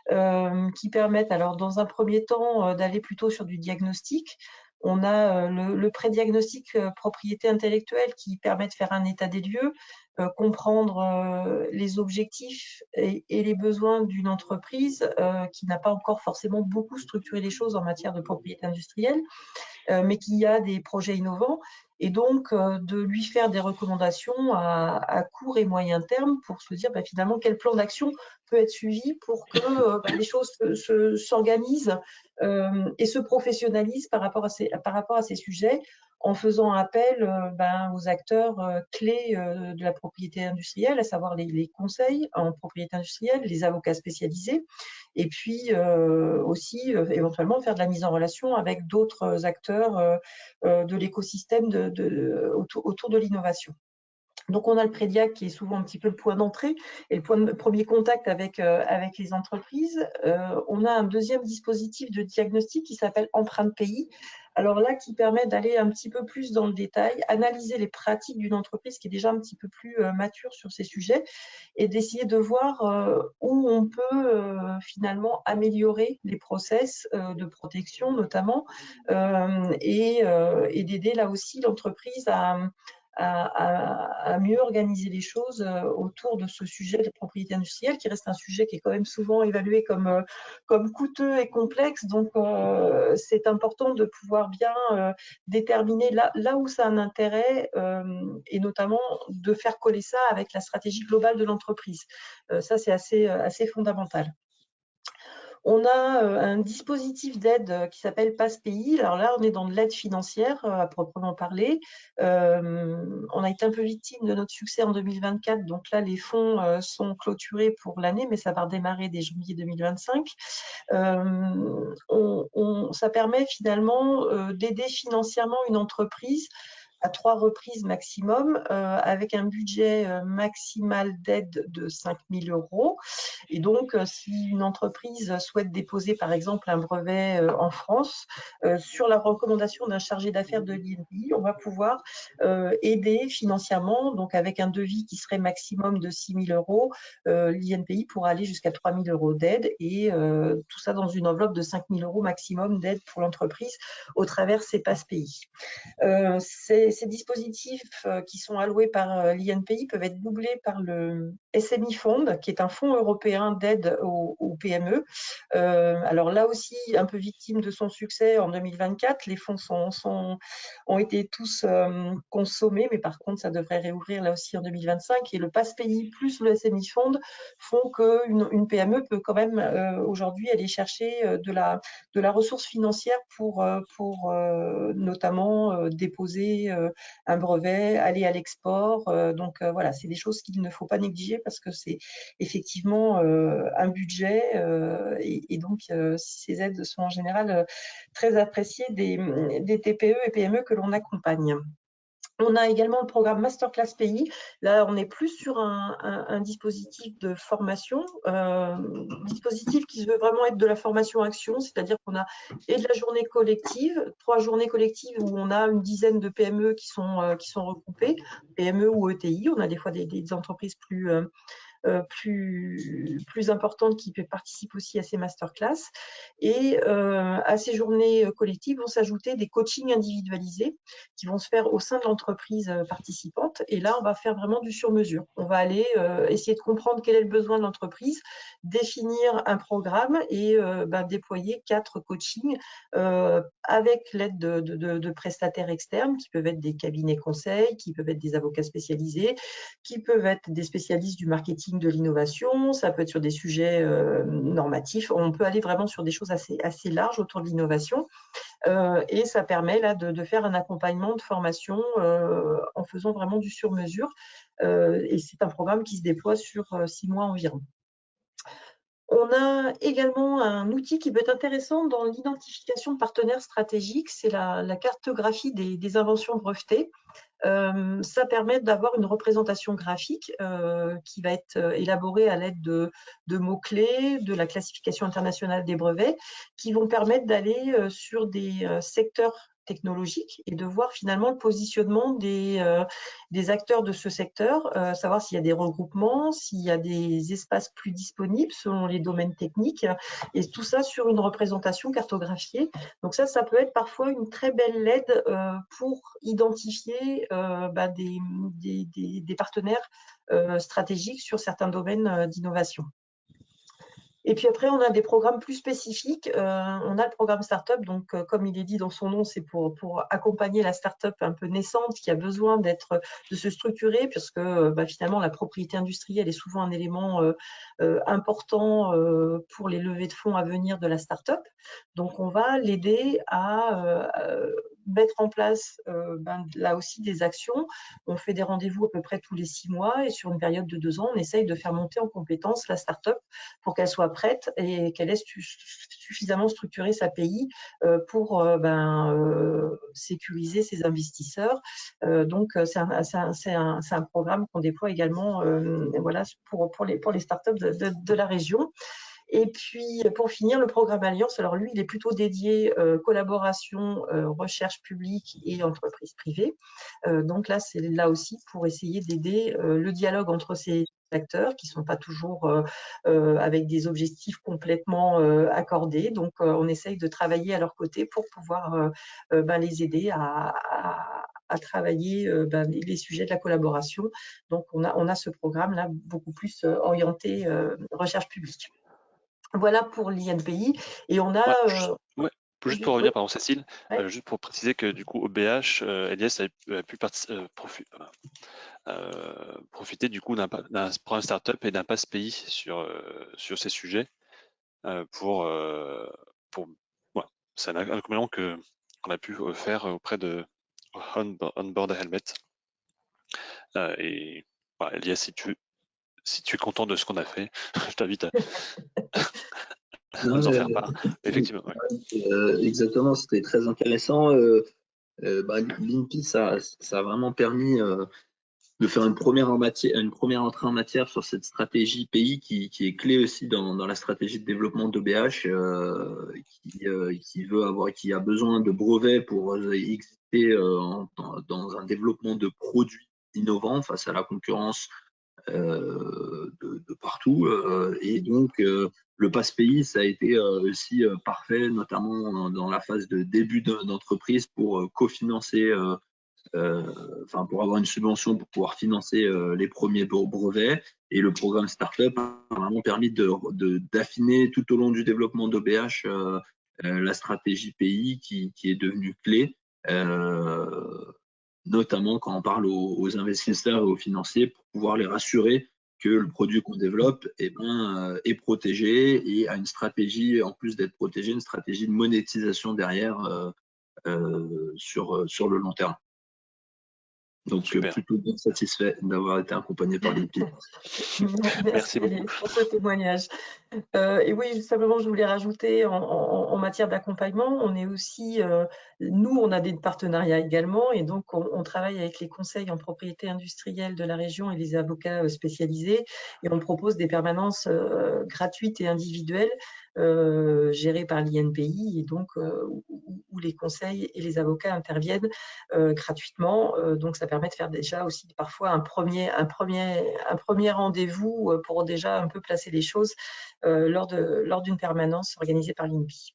qui permettent, alors dans un premier temps, d'aller plutôt sur du diagnostic. On a le pré-diagnostic propriété intellectuelle qui permet de faire un état des lieux, comprendre les objectifs et les besoins d'une entreprise qui n'a pas encore forcément beaucoup structuré les choses en matière de propriété industrielle, mais qui a des projets innovants, et donc de lui faire des recommandations à court et moyen terme pour se dire finalement quel plan d'action peut être suivi pour que les choses s'organisent et se professionnalisent par rapport à ces sujets, en faisant appel aux acteurs clés de la propriété industrielle, à savoir les conseils en propriété industrielle, les avocats spécialisés, et puis aussi éventuellement faire de la mise en relation avec d'autres acteurs de l'écosystème autour de l'innovation. Donc, on a le prédiac qui est souvent un petit peu le point d'entrée et le point de premier contact avec les entreprises. On a un deuxième dispositif de diagnostic qui s'appelle Empreinte Pays. Alors là, qui permet d'aller un petit peu plus dans le détail, analyser les pratiques d'une entreprise qui est déjà un petit peu plus mature sur ces sujets et d'essayer de voir où on peut finalement améliorer les process de protection notamment et d'aider là aussi l'entreprise à mieux organiser les choses autour de ce sujet de propriété industrielle, qui reste un sujet qui est quand même souvent évalué comme coûteux et complexe. Donc, c'est important de pouvoir bien déterminer là où ça a un intérêt et notamment de faire coller ça avec la stratégie globale de l'entreprise. Ça, c'est assez fondamental. On a un dispositif d'aide qui s'appelle Passe-Pays. Alors là, on est dans de l'aide financière à proprement parler. On a été un peu victime de notre succès en 2024. Donc là, les fonds sont clôturés pour l'année, mais ça va redémarrer dès janvier 2025. Ça permet finalement d'aider financièrement une entreprise à 3 reprises maximum, avec un budget maximal d'aide de 5 000 €. Et donc, si une entreprise souhaite déposer, par exemple, un brevet en France, sur la recommandation d'un chargé d'affaires de l'INPI, on va pouvoir aider financièrement, donc avec un devis qui serait maximum de 6 000 €, l'INPI pourra aller jusqu'à 3 000 € d'aide, et tout ça dans une enveloppe de 5 000 € maximum d'aide pour l'entreprise au travers CEPAS pays. Ces dispositifs qui sont alloués par l'INPI peuvent être doublés par le SMI Fund, qui est un fonds européen d'aide aux PME. Alors là aussi, un peu victime de son succès en 2024, les fonds ont été tous consommés, mais par contre, ça devrait réouvrir là aussi en 2025. Et le Pass Pays plus le SMI Fund font qu'une PME peut quand même aujourd'hui aller chercher de la ressource financière pour notamment déposer un brevet, aller à l'export. Donc voilà, c'est des choses qu'il ne faut pas négliger parce que c'est effectivement un budget et donc ces aides sont en général très appréciées des TPE et PME que l'on accompagne. On a également le programme Masterclass Pays. Là, on est plus sur un dispositif de formation, dispositif qui veut vraiment être de la formation-action, c'est-à-dire qu'on a et de la journée collective, 3 journées collectives où on a une dizaine de PME qui sont regroupées, PME ou ETI. On a des fois des entreprises plus importantes qui participent aussi à ces masterclass. Et à ces journées collectives vont s'ajouter des coachings individualisés qui vont se faire au sein de l'entreprise participante. Et là, on va faire vraiment du sur-mesure. On va aller essayer de comprendre quel est le besoin de l'entreprise, définir un programme et déployer 4 coachings avec l'aide de prestataires externes qui peuvent être des cabinets conseils, qui peuvent être des avocats spécialisés, qui peuvent être des spécialistes du marketing de l'innovation, ça peut être sur des sujets normatifs. On peut aller vraiment sur des choses assez larges autour de l'innovation. Et ça permet là de faire un accompagnement de formation en faisant vraiment du sur-mesure. Et c'est un programme qui se déploie sur 6 mois environ. On a également un outil qui peut être intéressant dans l'identification de partenaires stratégiques, c'est la cartographie des inventions brevetées. Ça permet d'avoir une représentation graphique qui va être élaborée à l'aide de mots-clés, de la classification internationale des brevets, qui vont permettre d'aller sur des secteurs technologiques et de voir finalement le positionnement des acteurs de ce secteur, savoir s'il y a des regroupements, s'il y a des espaces plus disponibles selon les domaines techniques, et tout ça sur une représentation cartographiée. Donc ça peut être parfois une très belle aide pour identifier des partenaires stratégiques sur certains domaines d'innovation. Et puis après, on a des programmes plus spécifiques. On a le programme Startup, donc comme il est dit dans son nom, c'est pour accompagner la startup un peu naissante qui a besoin de se structurer, puisque finalement la propriété industrielle est souvent un élément important pour les levées de fonds à venir de la startup. Donc on va l'aider à mettre en place là aussi des actions. On fait des rendez-vous à peu près tous les 6 mois et sur une période de 2 ans, on essaye de faire monter en compétence la startup pour qu'elle soit prête et qu'elle ait suffisamment structuré sa pays pour sécuriser ses investisseurs. Donc c'est un programme qu'on déploie également pour les startups de la région. Et puis, pour finir, le programme Alliance, alors lui, il est plutôt dédié collaboration, recherche publique et entreprise privée. Donc là, c'est là aussi pour essayer d'aider le dialogue entre ces acteurs qui ne sont pas toujours avec des objectifs complètement accordés. Donc, on essaye de travailler à leur côté pour pouvoir les aider à travailler les sujets de la collaboration. Donc, on a ce programme-là beaucoup plus orienté recherche publique. Voilà pour l'INPI. Et on a… Juste pour revenir, pardon, Cécile, juste pour préciser que du coup, au BH, Elias a pu profiter du coup d'un programme startup et d'un pass pays sur ces sujets c'est un accompagnement qu'on a pu faire auprès de Onboard Helmet. Et voilà, Elias, si tu es content de ce qu'on a fait, je t'invite à nous en faire part. Effectivement. Exactement, c'était très intéressant. L'INPI, ça a vraiment permis de faire une première entrée en matière sur cette stratégie pays qui est clé aussi dans la stratégie de développement d'OBH, qui a besoin de brevets pour exister dans un développement de produits innovants face à la concurrence de partout. Et donc, le pass pays, ça a été aussi parfait, notamment dans la phase de début d'entreprise pour cofinancer pour avoir une subvention pour pouvoir financer les premiers brevets. Et le programme Startup a vraiment permis d'affiner tout au long du développement d'OBH la stratégie pays qui est devenue clé, notamment quand on parle aux investisseurs et aux financiers pour pouvoir les rassurer que le produit qu'on développe est protégé et a une stratégie, en plus d'être protégé, une stratégie de monétisation derrière sur le long terme. Donc, plutôt bien satisfait d'avoir été accompagné par l'INPI. Merci beaucoup pour ce témoignage. Et oui, simplement, je voulais rajouter en matière d'accompagnement, on est aussi, nous, on a des partenariats également, et donc on travaille avec les conseils en propriété industrielle de la région et les avocats spécialisés, et on propose des permanences gratuites et individuelles gérées par l'INPI, et donc où les conseils et les avocats interviennent gratuitement. Donc ça permet de faire déjà aussi parfois un premier rendez-vous pour déjà un peu placer les choses lors d'une permanence organisée par l'INPI.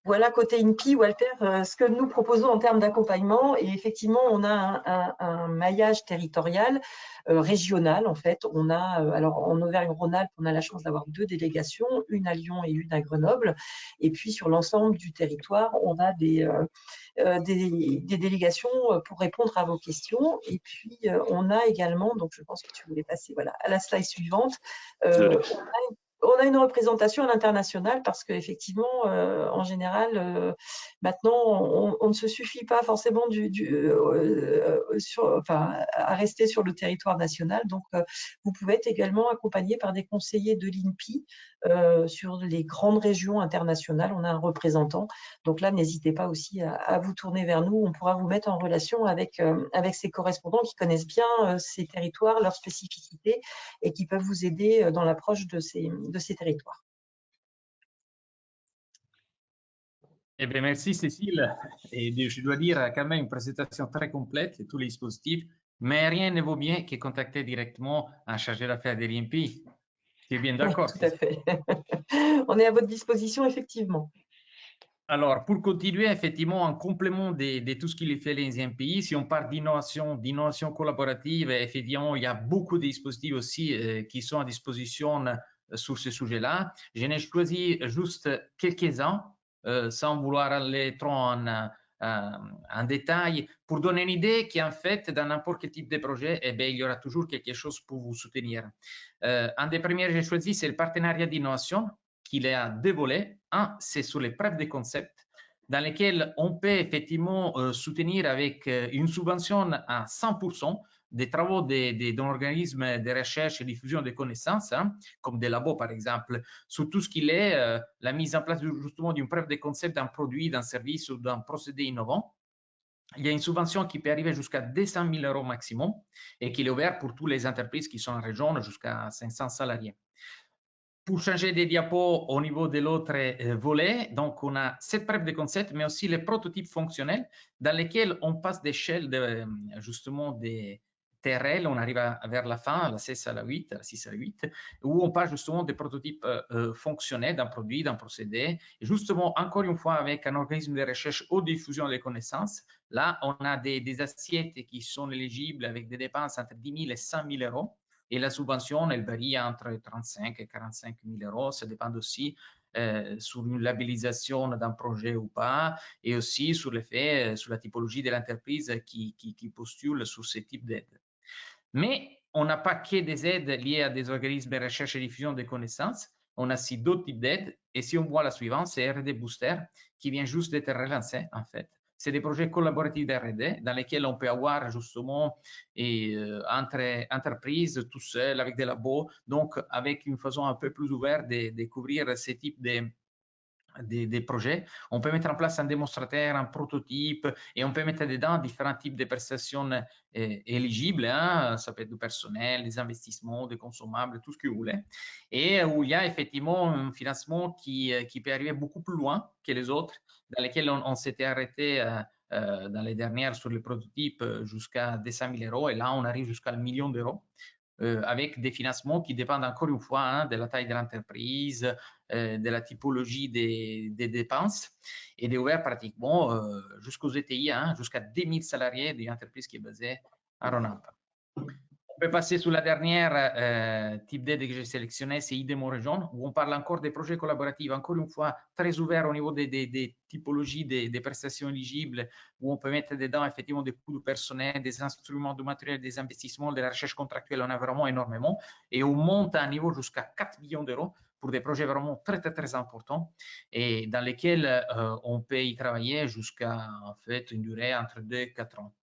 Voilà, côté INPI, Walter, ce que nous proposons en termes d'accompagnement, et effectivement, on a un maillage territorial, régional, en fait. On a, alors en Auvergne-Rhône-Alpes, on a la chance d'avoir 2 délégations, une à Lyon et une à Grenoble. Et puis, sur l'ensemble du territoire, on a des délégations pour répondre à vos questions. Et puis, on a également, donc je pense que tu voulais passer à la slide suivante, on a une représentation à l'international parce qu'effectivement, en général, maintenant, on ne se suffit pas forcément à rester sur le territoire national. Donc, vous pouvez être également accompagné par des conseillers de l'INPI sur les grandes régions internationales. On a un représentant. Donc là, n'hésitez pas aussi à vous tourner vers nous. On pourra vous mettre en relation avec ces correspondants qui connaissent bien ces territoires, leurs spécificités et qui peuvent vous aider dans l'approche de ces territoires. Eh bien, merci Cécile. Et je dois dire quand même une présentation très complète de tous les dispositifs, mais rien ne vaut bien que contacter directement un chargé d'affaires de l'INPI. Tu es bien d'accord? Oui, tout à fait. On est à votre disposition, effectivement. Alors, pour continuer, effectivement, en complément de tout ce qu'il fait les INPI, si on parle d'innovation collaborative, effectivement, il y a beaucoup de dispositifs aussi qui sont à disposition sur ce sujet-là. Je n'ai choisi juste quelques-uns, sans vouloir aller trop en détail, pour donner une idée qu'en fait, dans n'importe quel type de projet, eh bien, il y aura toujours quelque chose pour vous soutenir. Un des premiers que j'ai choisi, c'est le partenariat d'innovation, qu'il a 2 volets. Un, c'est sur les preuves de concept, dans lesquelles on peut effectivement soutenir avec une subvention à 100% des travaux d'un organisme de recherche et diffusion des connaissances, comme des labos par exemple, sur tout ce qui est la mise en place justement d'une preuve de concept d'un produit, d'un service ou d'un procédé innovant. Il y a une subvention qui peut arriver jusqu'à 200 000 € maximum et qui est ouverte pour toutes les entreprises qui sont en région jusqu'à 500 salariés. Pour changer des diapos au niveau de l'autre volet, donc on a cette preuve de concept, mais aussi les prototypes fonctionnels dans lesquels on passe d'échelle justement des TRL, on arrive vers la fin, la 6 à la 8, la 6 à la 8, où on passe justement des prototypes fonctionnels d'un produit, d'un procédé, et justement, encore une fois, avec un organisme de recherche ou de diffusion des connaissances. Là, on a des assiettes qui sont éligibles avec des dépenses entre 10 000 et 100 000 €. Et la subvention, elle varie entre 35 et 45 000 €. Ça dépend aussi sur une labellisation d'un projet ou pas, et aussi sur l'effet, sur la typologie de l'entreprise qui postule sur ce type d'aide. Mais on n'a pas que des aides liées à des organismes de recherche et diffusion des connaissances. On a aussi d'autres types d'aides. Et si on voit la suivante, c'est R&D Booster, qui vient juste d'être relancé, en fait. C'est des projets collaboratifs d'R&D dans lesquels on peut avoir justement entre entreprises tout seul avec des labos, donc avec une façon un peu plus ouverte de découvrir ces types des projets. On peut mettre en place un démonstrateur, un prototype, et on peut mettre dedans différents types de prestations éligibles, hein. Ça peut être du personnel, des investissements, des consommables, tout ce que vous voulez. Et où il y a effectivement un financement qui peut arriver beaucoup plus loin que les autres, dans lesquels on s'était arrêté dans les dernières sur les prototypes jusqu'à 200 000 €, et là on arrive jusqu'à 1 million d'euros. Avec des financements qui dépendent encore une fois, hein, de la taille de l'entreprise, de la typologie des dépenses, et d'ouvrir pratiquement jusqu'aux ETI, hein, jusqu'à 10 000 salariés d'une entreprise qui est basée à Rhône-Alpes. On peut passer sur la dernière type d'aide que j'ai sélectionné, c'est IDEMO Région, où on parle encore des projets collaboratifs, encore une fois, très ouverts au niveau des typologies des prestations éligibles, où on peut mettre dedans effectivement des coûts de personnel, des instruments de matériel, des investissements, de la recherche contractuelle, on a vraiment énormément, et on monte à un niveau jusqu'à 4 millions d'euros pour des projets vraiment très, très, très importants, et dans lesquels on peut y travailler jusqu'à en fait une durée entre 2 et 4 ans.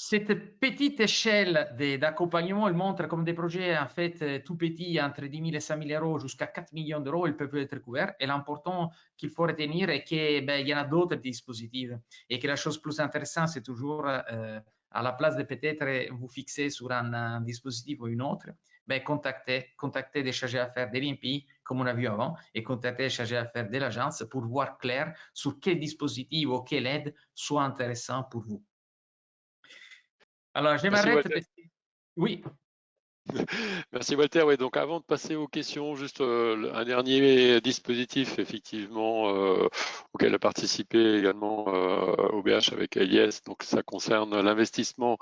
Cette petite échelle d'accompagnement, elle montre comme des projets en fait tout petits, entre 10 000 et 100 000 € jusqu'à 4 millions d'euros, ils peuvent être couverts. Et l'important qu'il faut retenir est qu'il y en a d'autres dispositifs et que la chose plus intéressante, c'est toujours à la place de peut-être vous fixer sur un dispositif ou une autre, contacter des chargés d'affaires de l'INPI, comme on a vu avant, et contacter des chargés d'affaires de l'agence pour voir clair sur quel dispositif ou quelle aide soit intéressant pour vous. Alors, je m'arrête. Oui. Merci Walter. Oui, donc avant de passer aux questions, juste un dernier dispositif effectivement auquel a participé également OBH avec Eliès. Donc ça concerne l'investissement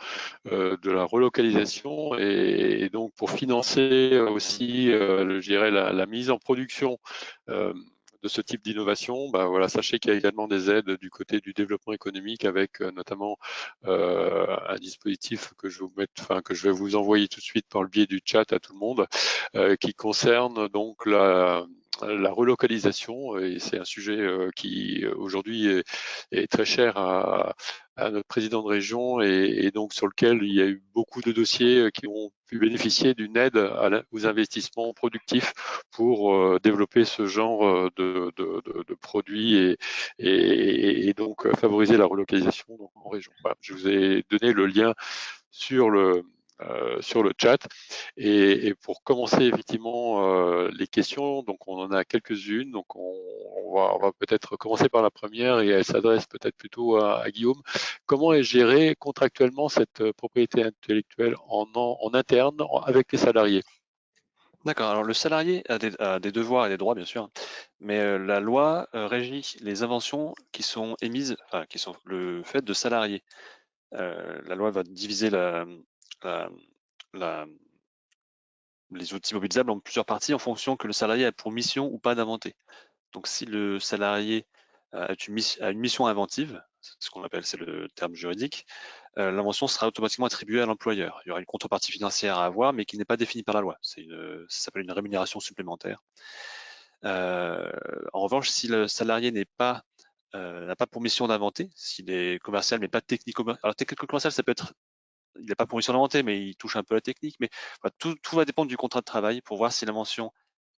de la relocalisation et donc pour financer aussi, je dirais, la mise en production de ce type d'innovation, voilà, sachez qu'il y a également des aides du côté du développement économique avec notamment un dispositif que je vais vous envoyer tout de suite par le biais du chat à tout le monde, qui concerne donc la relocalisation, et c'est un sujet qui aujourd'hui est très cher à notre président de région et donc sur lequel il y a eu beaucoup de dossiers qui ont pu bénéficier d'une aide aux investissements productifs pour développer ce genre de produits et donc favoriser la relocalisation en région. Voilà, je vous ai donné le lien sur le chat. Et pour commencer effectivement les questions, donc on en a quelques-unes, donc on va peut-être commencer par la première et elle s'adresse peut-être plutôt à Guillaume. Comment est gérée contractuellement cette propriété intellectuelle en interne avec les salariés? D'accord, alors le salarié a des devoirs et des droits, bien sûr, mais la loi régit les inventions qui sont émises, enfin, qui sont le fait de salariés. La loi va diviser les outils mobilisables en plusieurs parties en fonction que le salarié a pour mission ou pas d'inventer. Donc si le salarié a une mission inventive, c'est ce qu'on appelle, c'est le terme juridique, l'invention sera automatiquement attribuée à l'employeur. Il y aura une contrepartie financière à avoir, mais qui n'est pas définie par la loi. Ça s'appelle une rémunération supplémentaire. En revanche, si le salarié n'a pas pour mission d'inventer, s'il est commercial mais pas technico-commercial, alors technico-commercial, ça peut être, il n'a pas pour mission d'inventer, mais il touche un peu à la technique, mais voilà, tout va dépendre du contrat de travail pour voir si l'invention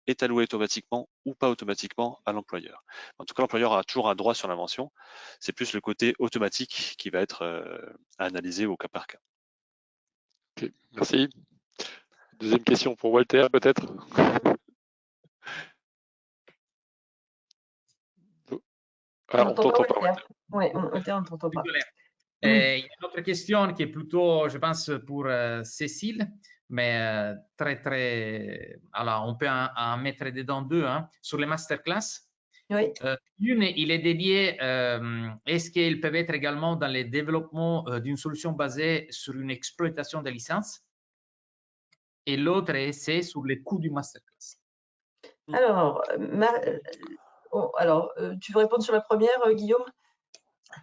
est allouée automatiquement ou pas automatiquement à l'employeur. En tout cas, l'employeur a toujours un droit sur l'invention. C'est plus le côté automatique qui va être analysé au cas par cas. Ok, merci. Deuxième question pour Walter, peut-être. On On t'entend pas, Walter. Oui, Walter, on ne t'entend pas. Il y a une autre question qui est plutôt, je pense, pour Cécile, mais très. Alors, on peut en mettre dedans deux, hein, sur les masterclass. Oui. Une, il est dédié, est-ce qu'ils peuvent être également dans le développement d'une solution basée sur une exploitation des licences? Et l'autre, c'est sur les coûts du masterclass. Alors, tu veux répondre sur la première, Guillaume?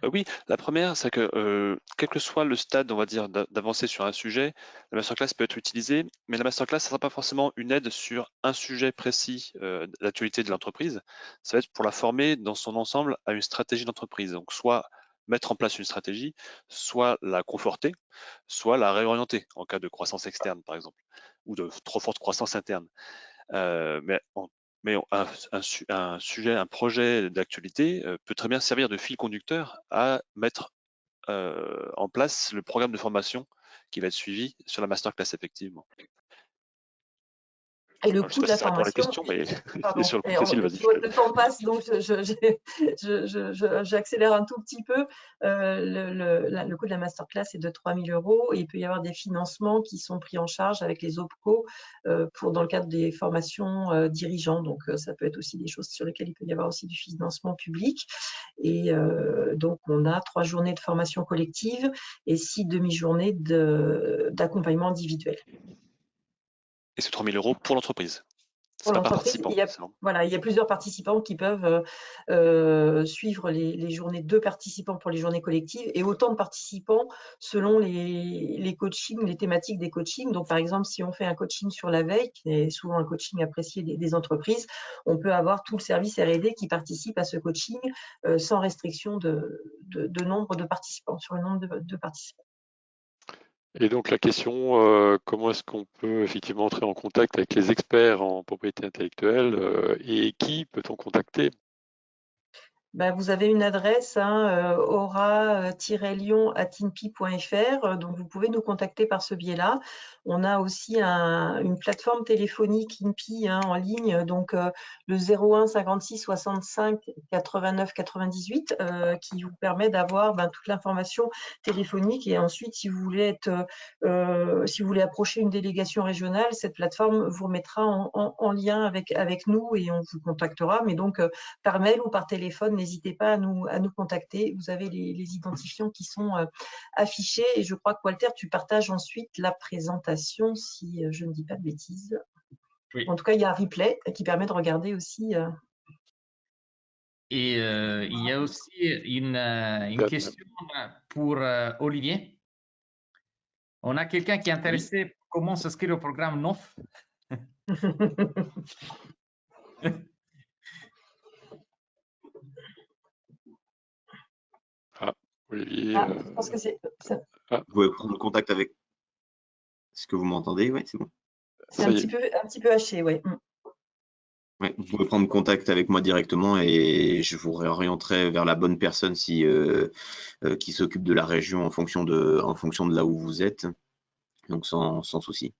Oui, la première, c'est que quel que soit le stade, on va dire, d'avancer sur un sujet, la masterclass peut être utilisée, mais la masterclass, ça ne sera pas forcément une aide sur un sujet précis de l'actualité de l'entreprise. Ça va être pour la former dans son ensemble à une stratégie d'entreprise. Donc, soit mettre en place une stratégie, soit la conforter, soit la réorienter en cas de croissance externe, par exemple, ou de trop forte croissance interne. Mais mais un sujet, un projet d'actualité peut très bien servir de fil conducteur à mettre en place le programme de formation qui va être suivi sur la masterclass, effectivement. Et le Je ne sais coût de pas si la ça répond à la formation, question, mais pardon, sur le coup, Cécile, vas-y. le temps passe, donc j'accélère un tout petit peu. Le coût de la masterclass est de 3 000 € et il peut y avoir des financements qui sont pris en charge avec les OPCO dans le cadre des formations dirigeants. Donc, ça peut être aussi des choses sur lesquelles il peut y avoir aussi du financement public. Et donc, on a 3 journées de formation collective et 6 demi-journées d'accompagnement individuel. Et c'est 3 000 € pour l'entreprise. Pour C'est pas par l'entreprise, participant. il y a plusieurs participants qui peuvent suivre les journées, 2 participants pour les journées collectives et autant de participants selon les coachings, les thématiques des coachings. Donc, par exemple, si on fait un coaching sur la veille, qui est souvent un coaching apprécié des entreprises, on peut avoir tout le service R&D qui participe à ce coaching sans restriction de nombre de participants, sur le nombre de participants. Et donc la question, comment est-ce qu'on peut effectivement entrer en contact avec les experts en propriété intellectuelle et qui peut-on contacter? Vous avez une adresse, aura-lyon@inpi.fr, donc vous pouvez nous contacter par ce biais-là. On a aussi une plateforme téléphonique INPI en ligne, donc le 01 56 65 89 98 qui vous permet d'avoir toute l'information téléphonique. Et ensuite, si vous voulez approcher une délégation régionale, cette plateforme vous remettra en lien avec nous et on vous contactera. Mais donc par mail ou par téléphone, n'hésitez pas à nous contacter. Vous avez les identifiants qui sont affichés. Et je crois que Walter, tu partages ensuite la présentation, si je ne dis pas de bêtises. Oui. En tout cas, il y a un replay qui permet de regarder aussi. Et il y a aussi une question pour Olivier. On a quelqu'un qui est intéressé pour comment s'inscrire au programme NOF. Olivier. Je pense que c'est. Vous pouvez prendre contact avec. Est-ce que vous m'entendez? Oui, c'est bon. C'est un petit peu haché, oui. Ouais, vous pouvez prendre contact avec moi directement et je vous réorienterai vers la bonne personne qui s'occupe de la région en fonction de là où vous êtes. Donc sans souci.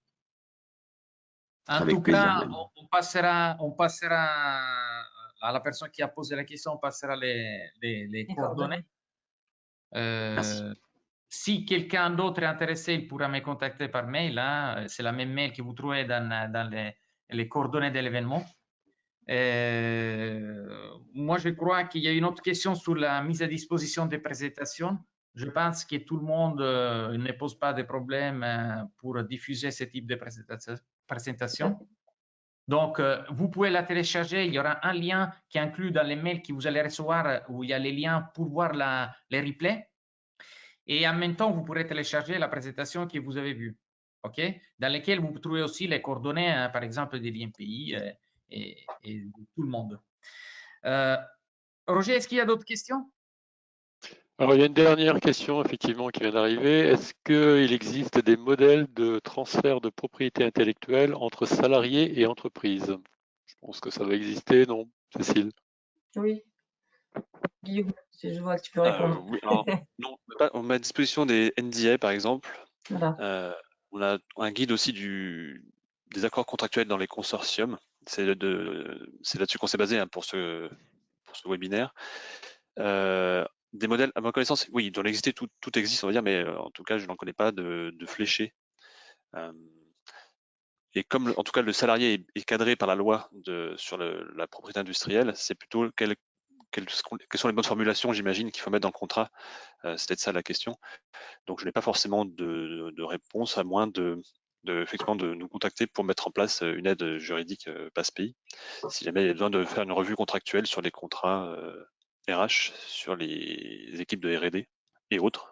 En Avec tout plaisir, cas, même. on passera à la personne qui a posé la question, on passera les coordonnées. Merci. Si quelqu'un d'autre est intéressé, il pourra me contacter par mail. C'est la même mail que vous trouvez dans les coordonnées de l'événement. Moi, je crois qu'il y a une autre question sur la mise à disposition des présentations. Je pense que tout le monde ne pose pas de problème pour diffuser ce type de présentation. Donc, vous pouvez la télécharger. Il y aura un lien qui est inclus dans les mails que vous allez recevoir où il y a les liens pour voir les replays. Et en même temps, vous pourrez télécharger la présentation que vous avez vue, OK? Dans laquelle vous trouvez aussi les coordonnées, par exemple, des l'INPI et de tout le monde. Roger, est-ce qu'il y a d'autres questions? Alors, il y a une dernière question, effectivement, qui vient d'arriver. Est-ce qu'il existe des modèles de transfert de propriété intellectuelle entre salariés et entreprises? Je pense que ça va exister, non, Cécile? Oui. Guillaume, je vois que tu peux répondre. Oui, alors, non, on met à disposition des NDA, par exemple. Voilà. On a un guide aussi des accords contractuels dans les consortiums. C'est là-dessus qu'on s'est basé pour ce webinaire. Des modèles, à ma connaissance, oui, il doit exister, tout existe, on va dire, mais en tout cas, je n'en connais pas de fléché. Et comme, en tout cas, le salarié est cadré par la loi sur la propriété industrielle, c'est plutôt quelles sont les bonnes formulations, j'imagine, qu'il faut mettre dans le contrat. C'est peut-être ça la question. Donc, je n'ai pas forcément de réponse, à moins effectivement de nous contacter pour mettre en place une aide juridique PASPI, si jamais il y a besoin de faire une revue contractuelle sur les contrats RH, sur les équipes de R&D et autres,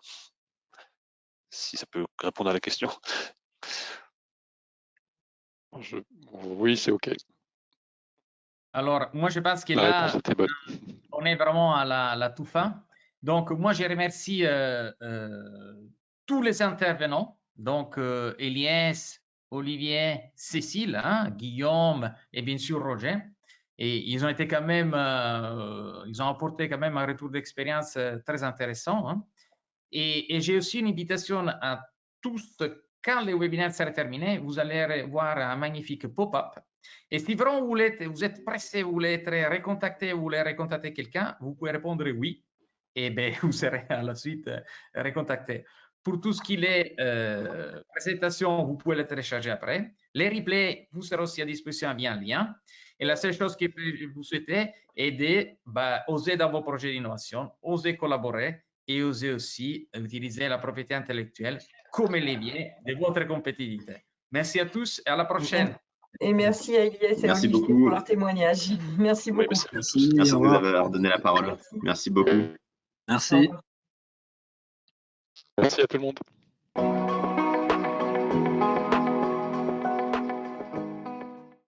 si ça peut répondre à la question. Oui, c'est OK. Alors, moi, je pense que La là, réponse était bonne. on est vraiment à la toute fin. Donc, moi, je remercie tous les intervenants. Donc, Eliès, Olivier, Cécile, Guillaume et bien sûr Roger. Et ils ont été quand même, ils ont apporté quand même un retour d'expérience très intéressant. Hein. Et j'ai aussi une invitation à tous, quand le webinaire sera terminé, vous allez voir un magnifique pop-up. Et si vraiment vous êtes pressé, vous voulez être recontacté, vous voulez recontacter quelqu'un, vous pouvez répondre oui. Et bien, vous serez à la suite recontacté. Pour tout ce qui est présentation, vous pouvez le télécharger après. Les replays, vous serez aussi à disposition via un lien. Et la seule chose que vous souhaitez est d'oser dans vos projets d'innovation, oser collaborer et oser aussi utiliser la propriété intellectuelle comme levier de votre compétitivité. Merci à tous et à la prochaine. Et merci à Ilyes et à Olivier pour leur témoignage. Merci beaucoup. Merci de nous avoir donné la parole. Merci beaucoup. Merci. Merci à tout le monde.